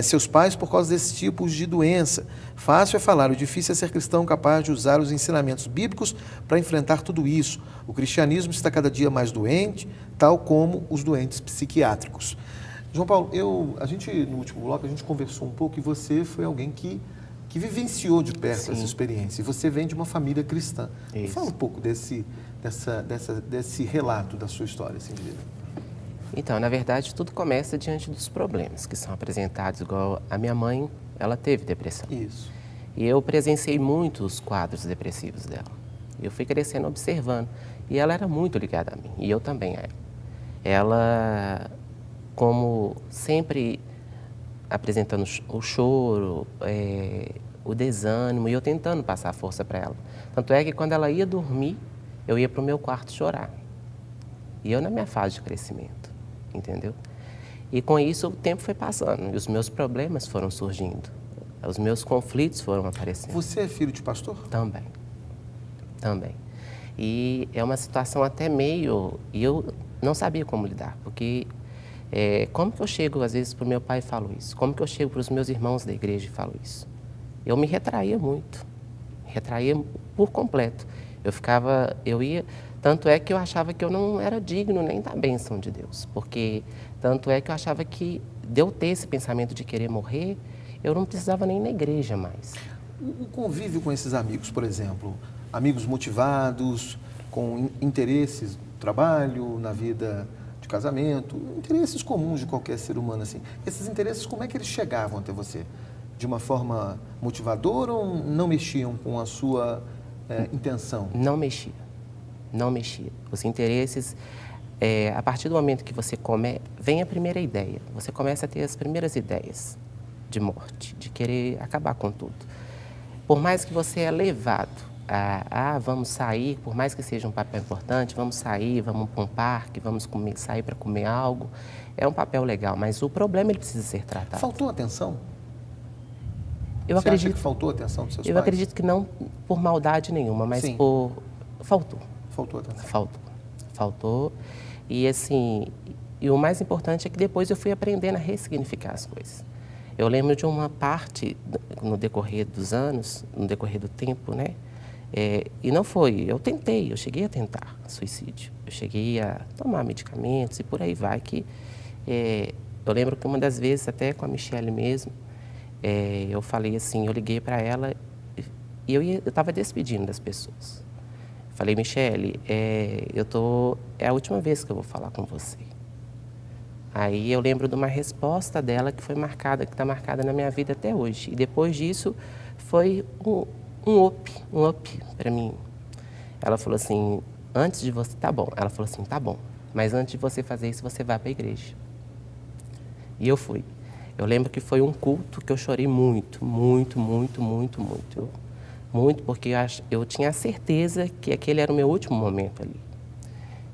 seus pais por causa desses tipos de doença. Fácil é falar, o difícil é ser cristão capaz de usar os ensinamentos bíblicos para enfrentar tudo isso. O cristianismo está cada dia mais doente, tal como os doentes psiquiátricos. João Paulo, no último bloco a gente conversou um pouco e você foi alguém que vivenciou de perto Sim. essa experiência. E você vem de uma família cristã. Fala um pouco desse relato da sua história, assim, de vida. Então, na verdade, tudo começa diante dos problemas que são apresentados, igual a minha mãe, ela teve depressão. Isso. E eu presenciei muitos quadros depressivos dela. Eu fui crescendo observando. E ela era muito ligada a mim, e eu também a ela. Ela, como sempre apresentando o choro, o desânimo, e eu tentando passar força para ela. Tanto é que quando ela ia dormir, eu ia para o meu quarto chorar. E eu na minha fase de crescimento. Entendeu? E com isso o tempo foi passando e os meus problemas foram surgindo, os meus conflitos foram aparecendo. Você é filho de pastor? Também. E é uma situação até meio... E eu não sabia como lidar, porque como que eu chego às vezes para o meu pai e falo isso? Como que eu chego para os meus irmãos da igreja e falo isso? Eu me retraía muito, por completo. Eu ia... Tanto é que eu achava que eu não era digno nem da bênção de Deus, porque tanto é que eu achava que de eu ter esse pensamento de querer morrer, eu não precisava nem ir na igreja mais. O convívio com esses amigos, por exemplo, amigos motivados, com interesses no trabalho, na vida de casamento, interesses comuns de qualquer ser humano, assim. Esses interesses, como é que eles chegavam até você? De uma forma motivadora ou não mexiam com a sua intenção? Não mexia. Os interesses, a partir do momento que você vem a primeira ideia, você começa a ter as primeiras ideias de morte, de querer acabar com tudo. Por mais que você é levado vamos sair, por mais que seja um papel importante, vamos sair, vamos para um parque, sair para comer algo, é um papel legal, mas o problema ele precisa ser tratado. Faltou atenção? Você acha que faltou atenção dos seus pais? Eu acredito que não por maldade nenhuma, mas faltou. Faltou atenção. Faltou. E assim, e o mais importante é que depois eu fui aprendendo a ressignificar as coisas. Eu lembro de uma parte no decorrer dos anos, no decorrer do tempo, né? E não foi, eu cheguei a tentar suicídio. Eu cheguei a tomar medicamentos e por aí vai. Eu lembro que uma das vezes, até com a Michele mesmo, eu falei assim, eu liguei para ela e eu estava despedindo das pessoas. Falei, Michele, é a última vez que eu vou falar com você. Aí eu lembro de uma resposta dela que está marcada na minha vida até hoje. E depois disso foi um up para mim. Ela falou assim, antes de você... Tá bom. Ela falou assim, tá bom. Mas antes de você fazer isso, você vai para a igreja. E eu fui. Eu lembro que foi um culto que eu chorei muito, muito, muito, muito, muito. Muito, porque eu tinha a certeza que aquele era o meu último momento ali.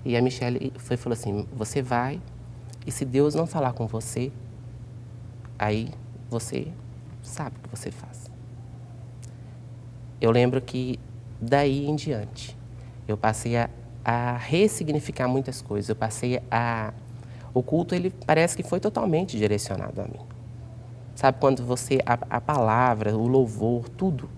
E a Michele falou assim, você vai, e se Deus não falar com você, aí você sabe o que você faz. Eu lembro que daí em diante, eu passei a ressignificar muitas coisas. Eu passei o culto, ele parece que foi totalmente direcionado a mim. Sabe, quando você, a palavra, o louvor, tudo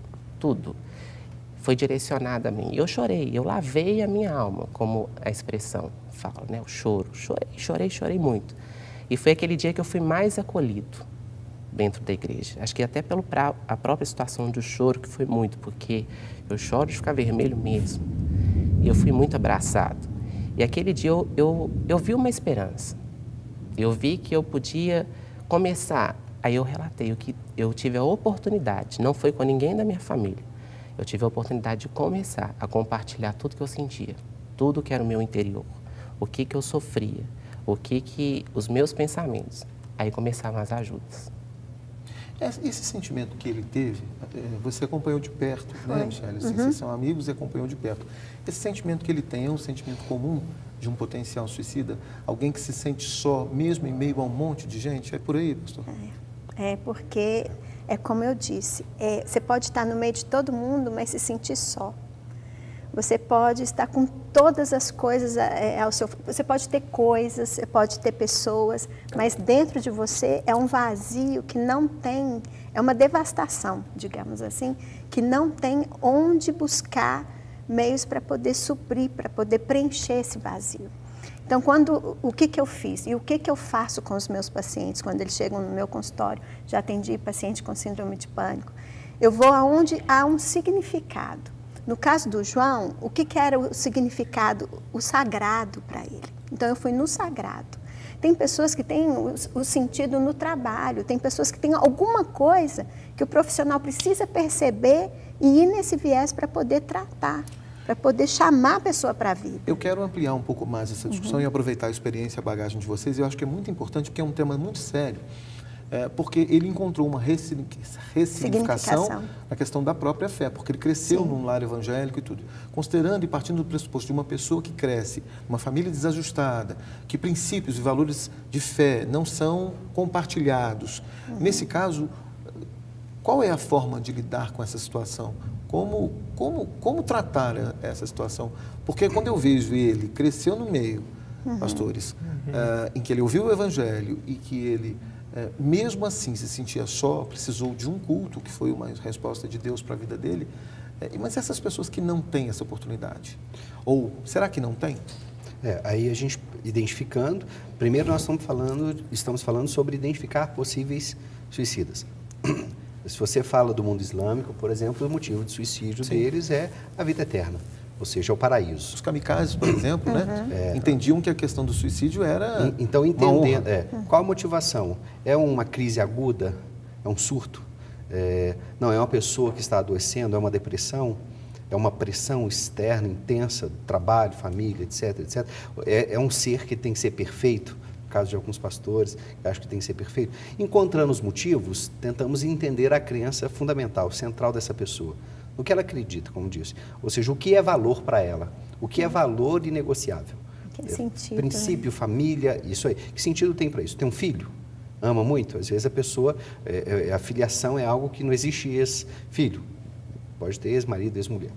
foi direcionado a mim. Eu chorei, eu lavei a minha alma, como a expressão fala, né? O choro. Chorei muito. E foi aquele dia que eu fui mais acolhido dentro da igreja. Acho que até a própria situação do choro, que foi muito, porque eu choro de ficar vermelho mesmo. E eu fui muito abraçado. E aquele dia eu vi uma esperança. Eu vi que eu podia começar. Aí eu relatei o que eu tive a oportunidade, não foi com ninguém da minha família. Eu tive a oportunidade de começar a compartilhar tudo que eu sentia, tudo que era o meu interior, o que eu sofria, os meus pensamentos. Aí começavam as ajudas. Esse sentimento que ele teve, você acompanhou de perto, né, Michele? Vocês são amigos e acompanhou de perto. Esse sentimento que ele tem é um sentimento comum de um potencial suicida? Alguém que se sente só, mesmo em meio a um monte de gente? É por aí, pastor? Porque, como eu disse, você pode estar no meio de todo mundo, mas se sentir só. Você pode estar com todas as coisas ao seu... Você pode ter coisas, você pode ter pessoas, mas dentro de você é um vazio que não tem... É uma devastação, digamos assim, que não tem onde buscar meios para poder suprir, para poder preencher esse vazio. Então, o que eu fiz e o que eu faço com os meus pacientes quando eles chegam no meu consultório? Já atendi paciente com síndrome de pânico. Eu vou aonde há um significado. No caso do João, o que era o significado, o sagrado para ele? Então, eu fui no sagrado. Tem pessoas que têm o sentido no trabalho, tem pessoas que têm alguma coisa que o profissional precisa perceber e ir nesse viés para poder tratar, para poder chamar a pessoa para a vida. Eu quero ampliar um pouco mais essa discussão e aproveitar a experiência, a bagagem de vocês. Eu acho que é muito importante, porque é um tema muito sério, porque ele encontrou uma ressignificação na questão da própria fé, porque ele cresceu num lar evangélico e tudo. Considerando e partindo do pressuposto de uma pessoa que cresce, uma família desajustada, que princípios e valores de fé não são compartilhados. Nesse caso, qual é a forma de lidar com essa situação? Como tratar essa situação? Porque quando eu vejo ele cresceu no meio, pastores, em que ele ouviu o evangelho e que ele, mesmo assim, se sentia só, precisou de um culto, que foi uma resposta de Deus para a vida dele, mas essas pessoas que não têm essa oportunidade, ou será que não têm? Aí a gente identificando, primeiro nós estamos falando sobre identificar possíveis suicidas. Se você fala do mundo islâmico, por exemplo, o motivo de suicídio deles é a vida eterna, ou seja, o paraíso. Os kamikazes, por exemplo, entendiam que a questão do suicídio era então, entendendo, qual a motivação? É uma crise aguda? É um surto? Não, é uma pessoa que está adoecendo? É uma depressão? É uma pressão externa, intensa, trabalho, família, etc, etc. É um ser que tem que ser perfeito? No caso de alguns pastores, que acham que tem que ser perfeito. Encontrando os motivos, tentamos entender a crença fundamental, central dessa pessoa. No que ela acredita, como disse. Ou seja, o que é valor para ela? O que é valor inegociável? Que sentido, princípio, família, isso aí. Que sentido tem para isso? Tem um filho? Ama muito? Às vezes a pessoa, a filiação é algo que não existe ex-filho. Pode ter ex-marido, ex-mulher.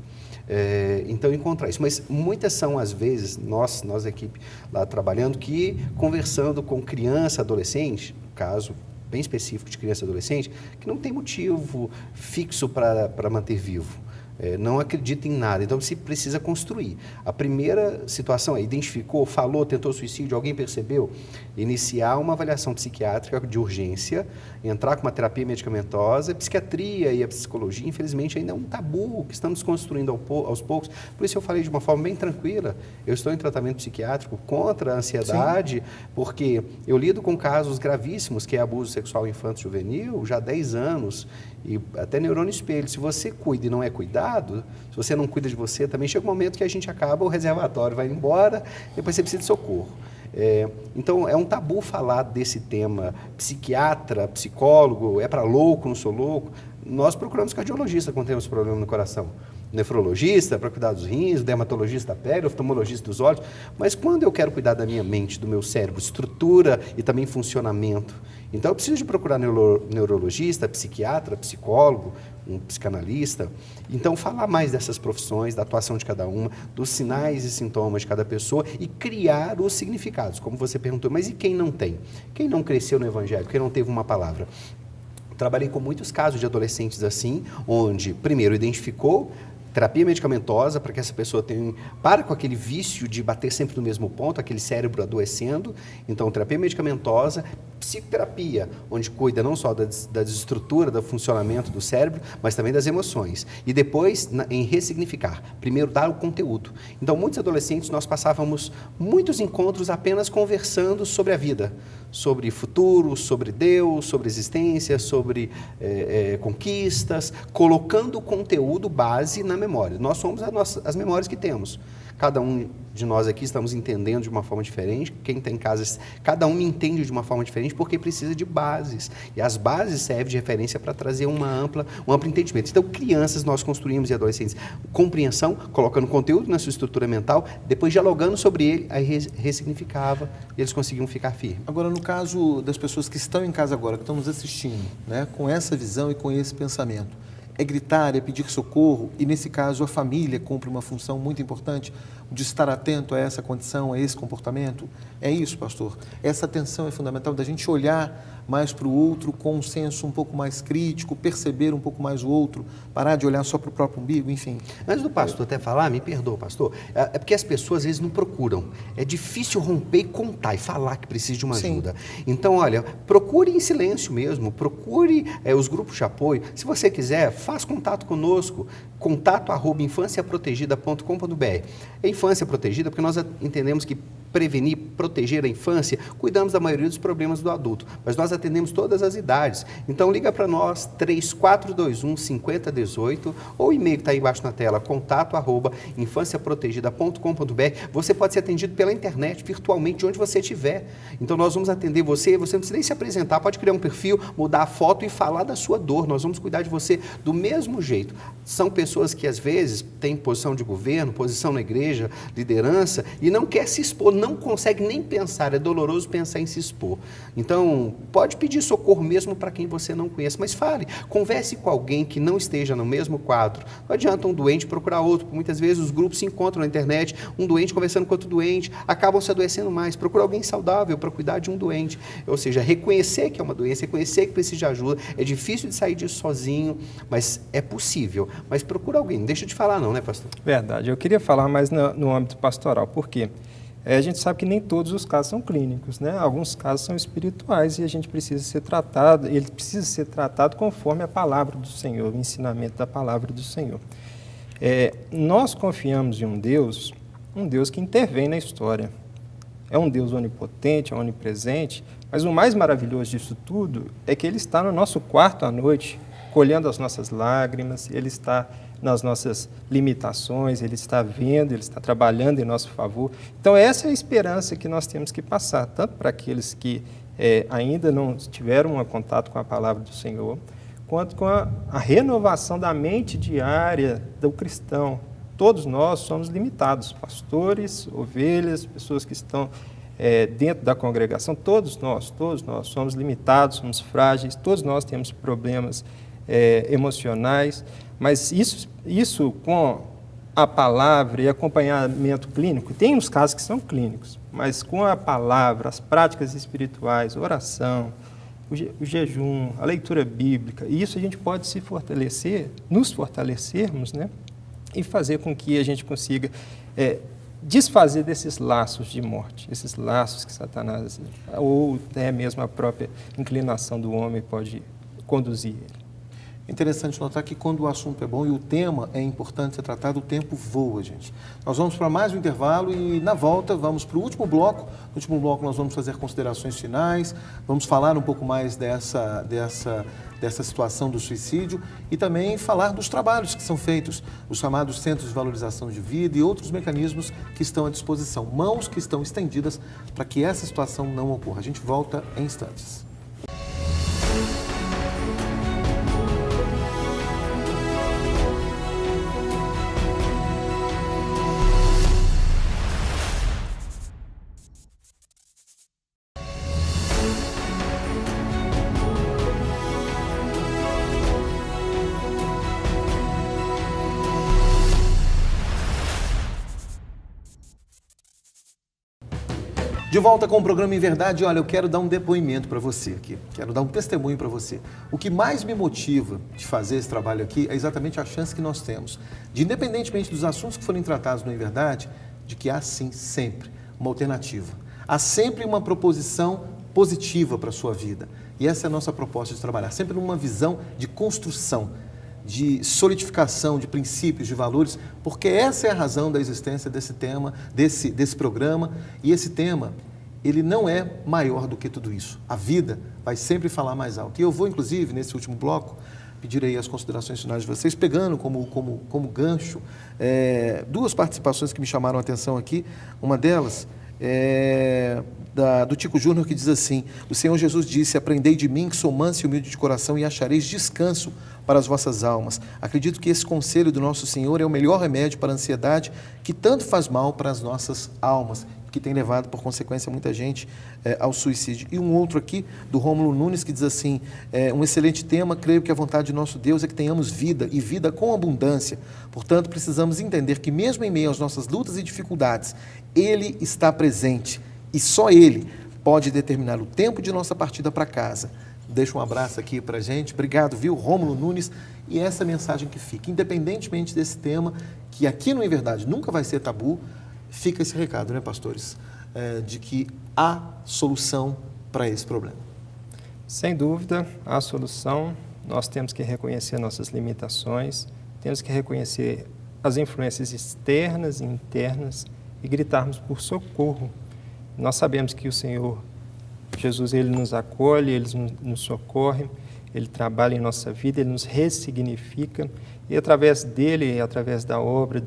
Então, encontrar isso. Mas muitas são, às vezes, nós equipe lá trabalhando, que conversando com criança, adolescente, no caso bem específico de criança e adolescente, que não tem motivo fixo para manter vivo. Não acredita em nada, então se precisa construir. A primeira situação é, identificou, falou, tentou suicídio, alguém percebeu? Iniciar uma avaliação psiquiátrica de urgência, entrar com uma terapia medicamentosa. A psiquiatria e a psicologia, infelizmente, ainda é um tabu que estamos construindo aos poucos. Por isso eu falei de uma forma bem tranquila. Eu estou em tratamento psiquiátrico contra a ansiedade, porque eu lido com casos gravíssimos, que é abuso sexual infanto-juvenil, já há 10 anos, E até neurônio espelho, se você cuida e não é cuidado, se você não cuida de você, também chega um momento que a gente acaba, o reservatório vai embora, depois você precisa de socorro. Então, é um tabu falar desse tema. Psiquiatra, psicólogo, é para louco, não sou louco. Nós procuramos cardiologista quando temos problema no coração. Nefrologista para cuidar dos rins, dermatologista da pele, oftalmologista dos olhos. Mas quando eu quero cuidar da minha mente, do meu cérebro, estrutura e também funcionamento, então eu preciso de procurar neurologista, psiquiatra, psicólogo, um psicanalista. Então, falar mais dessas profissões, da atuação de cada uma, dos sinais e sintomas de cada pessoa e criar os significados, como você perguntou. Mas e quem não tem? Quem não cresceu no Evangelho? Quem não teve uma palavra? Trabalhei com muitos casos de adolescentes assim, onde, primeiro, identificou terapia medicamentosa para que essa pessoa para com aquele vício de bater sempre no mesmo ponto, aquele cérebro adoecendo. Então, terapia medicamentosa, psicoterapia, onde cuida não só da desestrutura, do funcionamento do cérebro, mas também das emoções. E depois, em ressignificar. Primeiro, dar o conteúdo. Então, muitos adolescentes, nós passávamos muitos encontros apenas conversando sobre a vida, sobre futuro, sobre Deus, sobre existência, sobre conquistas, colocando o conteúdo base na memória. Nós somos as memórias que temos. Cada um de nós aqui estamos entendendo de uma forma diferente. Quem está em casa, cada um me entende de uma forma diferente porque precisa de bases. E as bases servem de referência para trazer um amplo entendimento. Então, crianças nós construímos e adolescentes, compreensão, colocando conteúdo na sua estrutura mental, depois dialogando sobre ele, aí ressignificava e eles conseguiam ficar firmes. Agora, no caso das pessoas que estão em casa agora, que estão nos assistindo, né, com essa visão e com esse pensamento, é gritar, é pedir socorro, e nesse caso a família cumpre uma função muito importante de estar atento a essa condição, a esse comportamento. É isso, pastor? Essa atenção é fundamental, da gente olhar mais para o outro com um senso um pouco mais crítico, perceber um pouco mais o outro, parar de olhar só para o próprio umbigo, enfim. Antes do pastor até falar, me perdoa, pastor, é porque as pessoas às vezes não procuram. É difícil romper e contar e falar que precisa de uma ajuda. Então, olha, procure em silêncio mesmo, procure os grupos de apoio. Se você quiser, faz contato conosco, contato@infanciaprotegida.com.br. É infância protegida porque nós entendemos que prevenir, proteger a infância, cuidamos da maioria dos problemas do adulto, mas nós atendemos todas as idades. Então, liga para nós, 3421-5018, ou o e-mail que está aí embaixo na tela, contato@infanciaprotegida.com.br. Você pode ser atendido pela internet, virtualmente, de onde você estiver. Então, nós vamos atender você não precisa nem se apresentar, pode criar um perfil, mudar a foto e falar da sua dor. Nós vamos cuidar de você do mesmo jeito. São pessoas que, às vezes, têm posição de governo, posição na igreja, liderança, e não quer se expor, não consegue nem pensar, é doloroso pensar em se expor. Então, pode pedir socorro mesmo para quem você não conhece, mas fale, converse com alguém que não esteja no mesmo quadro. Não adianta um doente procurar outro, porque muitas vezes os grupos se encontram na internet, um doente conversando com outro doente, acabam se adoecendo mais. Procura alguém saudável para cuidar de um doente. Ou seja, reconhecer que é uma doença, reconhecer que precisa de ajuda. É difícil de sair disso sozinho, mas é possível. Mas procura alguém, não deixa de falar não, né, pastor? Verdade. Eu queria falar mais no âmbito pastoral. Por quê? A gente sabe que nem todos os casos são clínicos, né? Alguns casos são espirituais e a gente precisa ser tratado, ele precisa ser tratado conforme a palavra do Senhor, o ensinamento da palavra do Senhor. Nós confiamos em um Deus que intervém na história. É um Deus onipotente, é onipresente, mas o mais maravilhoso disso tudo é que Ele está no nosso quarto à noite, colhendo as nossas lágrimas, Ele está nas nossas limitações, Ele está vendo, Ele está trabalhando em nosso favor. Então, essa é a esperança que nós temos que passar, tanto para aqueles que ainda não tiveram um contato com a palavra do Senhor, quanto com a renovação da mente diária do cristão. Todos nós somos limitados, pastores, ovelhas, pessoas que estão dentro da congregação, todos nós somos limitados, somos frágeis, todos nós temos problemas emocionais, mas isso com a palavra e acompanhamento clínico, tem uns casos que são clínicos, mas com a palavra, as práticas espirituais, oração, o jejum, a leitura bíblica, e isso a gente pode se fortalecer, nos fortalecermos, né? E fazer com que a gente consiga desfazer desses laços de morte, esses laços que Satanás, ou até mesmo a própria inclinação do homem pode conduzir ele. É interessante notar que quando o assunto é bom e o tema é importante ser tratado, o tempo voa, gente. Nós vamos para mais um intervalo e, na volta, vamos para o último bloco. No último bloco, nós vamos fazer considerações finais, vamos falar um pouco mais dessa situação do suicídio e também falar dos trabalhos que são feitos, os chamados Centros de Valorização de Vida e outros mecanismos que estão à disposição, mãos que estão estendidas para que essa situação não ocorra. A gente volta em instantes. De volta com o programa Em Verdade. Olha, eu quero dar um depoimento para você aqui, quero dar um testemunho para você. O que mais me motiva de fazer esse trabalho aqui é exatamente a chance que nós temos, de, independentemente dos assuntos que forem tratados no Em Verdade, de que há sim sempre uma alternativa. Há sempre uma proposição positiva para a sua vida. E essa é a nossa proposta de trabalhar, sempre numa visão de construção, de solidificação de princípios, de valores, porque essa é a razão da existência desse tema, desse programa. E esse tema, ele não é maior do que tudo isso. A vida vai sempre falar mais alto. E eu vou, inclusive, nesse último bloco, pedir aí as considerações finais de vocês, pegando como gancho duas participações que me chamaram a atenção aqui. Uma delas é do Tico Júnior, que diz assim: o Senhor Jesus disse: aprendei de mim, que sou manso e humilde de coração, e achareis descanso para as vossas almas. Acredito que esse conselho do nosso Senhor é o melhor remédio para a ansiedade, que tanto faz mal para as nossas almas, que tem levado, por consequência, muita gente ao suicídio. E um outro aqui, do Rômulo Nunes, que diz assim: um excelente tema, creio que a vontade de nosso Deus é que tenhamos vida, e vida com abundância. Portanto, precisamos entender que mesmo em meio às nossas lutas e dificuldades, Ele está presente, e só Ele pode determinar o tempo de nossa partida para casa. Deixa um abraço aqui para a gente. Obrigado, viu, Rômulo Nunes. E essa mensagem que fica, independentemente desse tema, que aqui no Em Verdade nunca vai ser tabu, fica esse recado, né, pastores? De que há solução para esse problema. Sem dúvida, há solução. Nós temos que reconhecer nossas limitações, temos que reconhecer as influências externas e internas e gritarmos por socorro. Nós sabemos que o Senhor Jesus, Ele nos acolhe, Ele nos socorre, Ele trabalha em nossa vida, Ele nos ressignifica, e através dEle, através da obra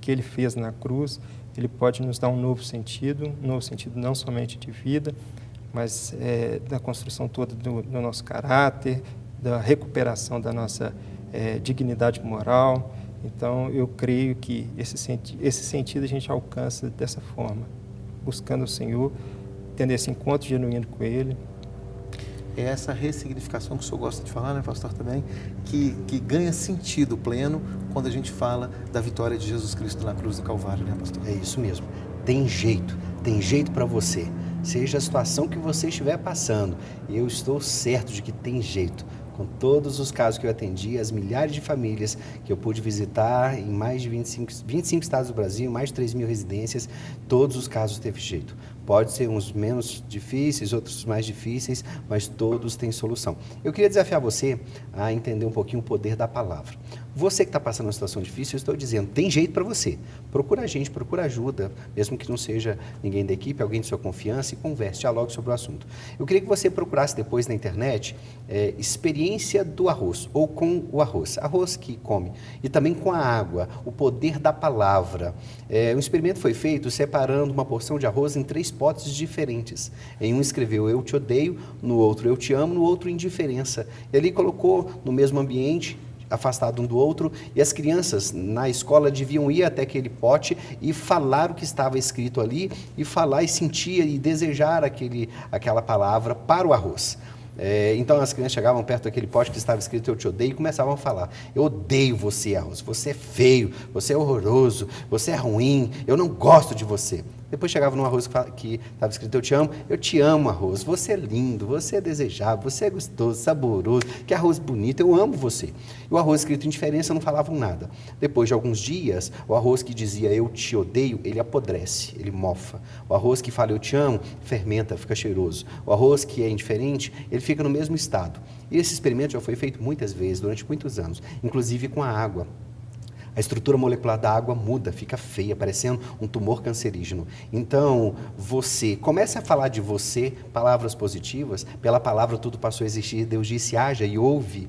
que Ele fez na cruz, Ele pode nos dar um novo sentido não somente de vida, mas da construção toda do nosso caráter, da recuperação da nossa dignidade moral. Então, eu creio que esse sentido a gente alcança dessa forma, buscando o Senhor, tendo esse encontro genuíno com Ele. É essa ressignificação que o senhor gosta de falar, né, pastor, também, que ganha sentido pleno quando a gente fala da vitória de Jesus Cristo na cruz do Calvário, né, pastor? É isso mesmo. Tem jeito para você. Seja a situação que você estiver passando, eu estou certo de que tem jeito. Com todos os casos que eu atendi, as milhares de famílias que eu pude visitar em mais de 25 estados do Brasil, mais de 3.000 residências, todos os casos teve jeito. Pode ser uns menos difíceis, outros mais difíceis, mas todos têm solução. Eu queria desafiar você a entender um pouquinho o poder da palavra. Você que está passando uma situação difícil, eu estou dizendo, tem jeito para você. Procura a gente, procura ajuda, mesmo que não seja ninguém da equipe, alguém de sua confiança, e converse, dialogue sobre o assunto. Eu queria que você procurasse depois na internet experiência do arroz, ou com o arroz que come, e também com a água, o poder da palavra. Um experimento foi feito separando uma porção de arroz em 3 potes diferentes. Em um escreveu eu te odeio, no outro eu te amo, no outro indiferença. E ali colocou no mesmo ambiente, afastado um do outro, e as crianças na escola deviam ir até aquele pote e falar o que estava escrito ali, e falar e sentir e desejar aquela palavra para o arroz. Então as crianças chegavam perto daquele pote que estava escrito eu te odeio e começavam a falar: eu odeio você, arroz, você é feio, você é horroroso, você é ruim, eu não gosto de você. Depois chegava num arroz que estava escrito eu te amo arroz, você é lindo, você é desejável, você é gostoso, saboroso, que arroz bonito, eu amo você. E o arroz escrito indiferença não falavam nada. Depois de alguns dias, o arroz que dizia eu te odeio, ele apodrece, ele mofa. O arroz que fala eu te amo, fermenta, fica cheiroso. O arroz que é indiferente, ele fica no mesmo estado. E esse experimento já foi feito muitas vezes, durante muitos anos, inclusive com a água. A estrutura molecular da água muda, fica feia, parecendo um tumor cancerígeno. Então, você comece a falar de você, palavras positivas, pela palavra tudo passou a existir, Deus disse, haja e houve.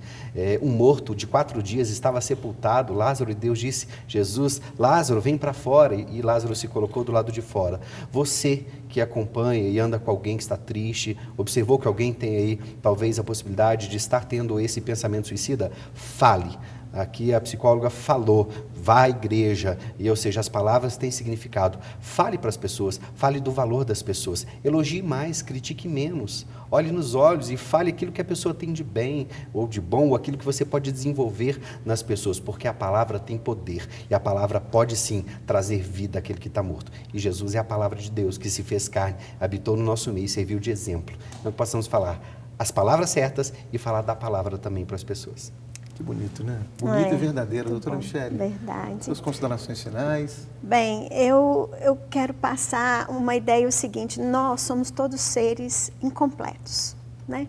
Um morto de 4 dias estava sepultado, Lázaro, e Deus disse, Jesus, Lázaro, vem para fora, e Lázaro se colocou do lado de fora. Você que acompanha e anda com alguém que está triste, observou que alguém tem aí, talvez, a possibilidade de estar tendo esse pensamento suicida, fale. Aqui a psicóloga falou, vá à igreja, ou seja, as palavras têm significado. Fale para as pessoas, fale do valor das pessoas. Elogie mais, critique menos. Olhe nos olhos e fale aquilo que a pessoa tem de bem ou de bom, ou aquilo que você pode desenvolver nas pessoas, porque a palavra tem poder e a palavra pode sim trazer vida àquele que está morto. E Jesus é a palavra de Deus que se fez carne, habitou no nosso meio e serviu de exemplo. Então possamos falar as palavras certas e falar da palavra também para as pessoas. Que bonito, né? Bonito e verdadeiro, doutora bom, Michele. Verdade. Suas considerações finais. Bem, eu quero passar uma ideia o seguinte, nós somos todos seres incompletos, né?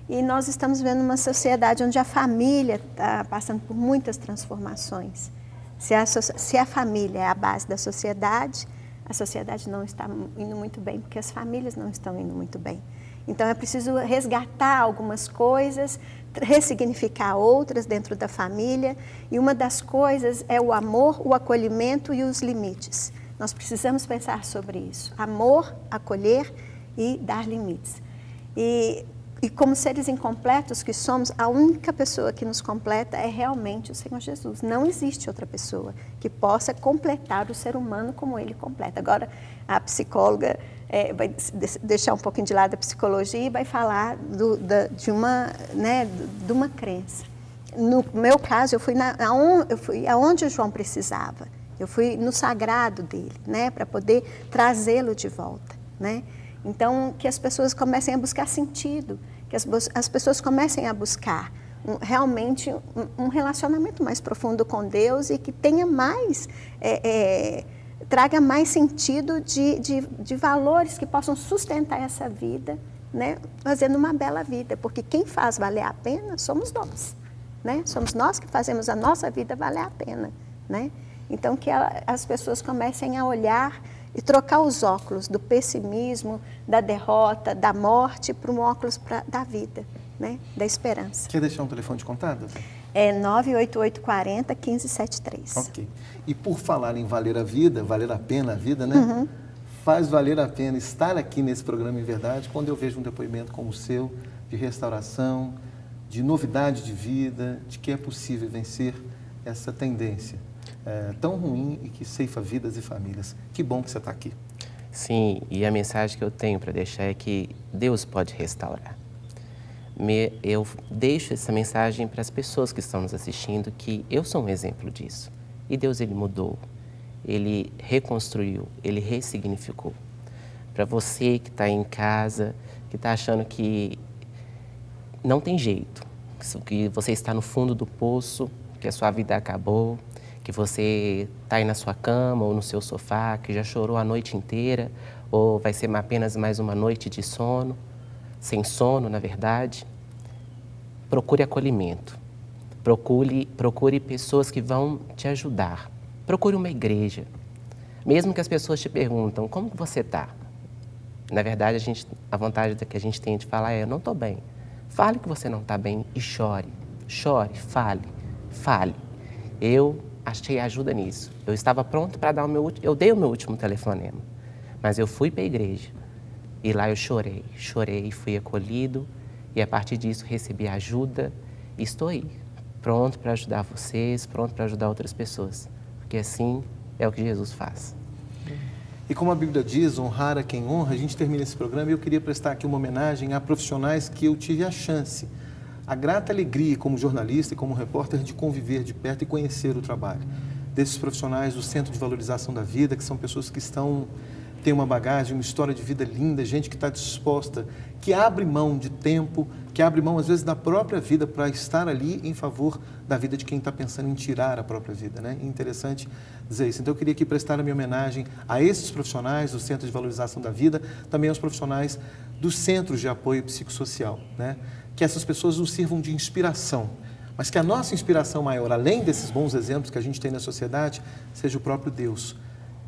E nós estamos vendo uma sociedade onde a família está passando por muitas transformações. Se a família é a base da sociedade, a sociedade não está indo muito bem, porque as famílias não estão indo muito bem. Então, é preciso resgatar algumas coisas, ressignificar outras dentro da família. E uma das coisas é o amor, o acolhimento e os limites. Nós precisamos pensar sobre isso. Amor, acolher e dar limites. E como seres incompletos que somos, a única pessoa que nos completa é realmente o Senhor Jesus. Não existe outra pessoa que possa completar o ser humano como Ele completa. Agora, a psicóloga vai deixar um pouquinho de lado a psicologia e vai falar de uma crença. No meu caso, eu fui aonde o João precisava. Eu fui no sagrado dele, né, para poder trazê-lo de volta, né? Então, que as pessoas comecem a buscar sentido, que as pessoas comecem a buscar realmente um relacionamento mais profundo com Deus e que tenha mais, traga mais sentido de valores que possam sustentar essa vida, né, fazendo uma bela vida, porque quem faz valer a pena somos nós, né? Somos nós que fazemos a nossa vida valer a pena, né? Então, que as pessoas comecem a olhar e trocar os óculos do pessimismo, da derrota, da morte, para um óculos da vida, né? Da esperança. Quer deixar um telefone de contato? É 98840-1573. Ok. E por falar em valer a vida, valer a pena a vida, né? Uhum. Faz valer a pena estar aqui nesse programa Em Verdade, quando eu vejo um depoimento como o seu, de restauração, de novidade de vida, de que é possível vencer essa tendência tão ruim e que ceifa vidas e famílias. Que bom que você está aqui. Sim, e a mensagem que eu tenho para deixar é que Deus pode restaurar. Eu deixo essa mensagem para as pessoas que estão nos assistindo, que eu sou um exemplo disso. E Deus, Ele mudou, Ele reconstruiu, Ele ressignificou. Para você que está em casa, que está achando que não tem jeito, que você está no fundo do poço, que a sua vida acabou, que você está aí na sua cama ou no seu sofá, que já chorou a noite inteira, ou vai ser apenas mais uma noite de sono, sem sono, na verdade. Procure acolhimento, procure pessoas que vão te ajudar, procure uma igreja. Mesmo que as pessoas te perguntam, como que você está? Na verdade, a vontade que a gente tem de falar é, eu não estou bem. Fale que você não está bem e chore, fale. Eu achei ajuda nisso. Eu estava pronto para dar eu dei o meu último telefonema, mas eu fui para a igreja e lá eu chorei, fui acolhido e a partir disso recebi ajuda e estou aí, pronto para ajudar vocês, pronto para ajudar outras pessoas, porque assim é o que Jesus faz. E como a Bíblia diz, honrar a quem honra, a gente termina esse programa e eu queria prestar aqui uma homenagem a profissionais que eu tive a chance, a grata alegria como jornalista e como repórter de conviver de perto e conhecer o trabalho desses profissionais do Centro de Valorização da Vida, que são pessoas que estão tem uma bagagem, uma história de vida linda, gente que está disposta, que abre mão de tempo, que abre mão, às vezes, da própria vida para estar ali em favor da vida de quem está pensando em tirar a própria vida, né? Interessante dizer isso. Então, eu queria aqui prestar a minha homenagem a esses profissionais do Centro de Valorização da Vida, também aos profissionais dos Centros de Apoio Psicossocial, né? Que essas pessoas nos sirvam de inspiração, mas que a nossa inspiração maior, além desses bons exemplos que a gente tem na sociedade, seja o próprio Deus,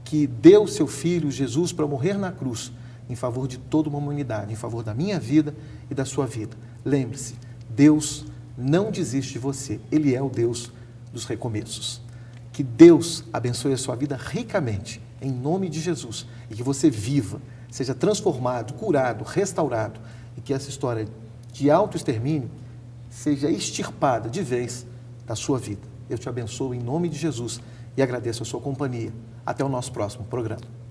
que deu seu Filho, Jesus, para morrer na cruz, em favor de toda uma humanidade, em favor da minha vida e da sua vida. Lembre-se, Deus não desiste de você, Ele é o Deus dos recomeços. Que Deus abençoe a sua vida ricamente, em nome de Jesus, e que você viva, seja transformado, curado, restaurado, e que essa história de autoextermínio seja extirpada de vez da sua vida. Eu te abençoo em nome de Jesus e agradeço a sua companhia. Até o nosso próximo programa.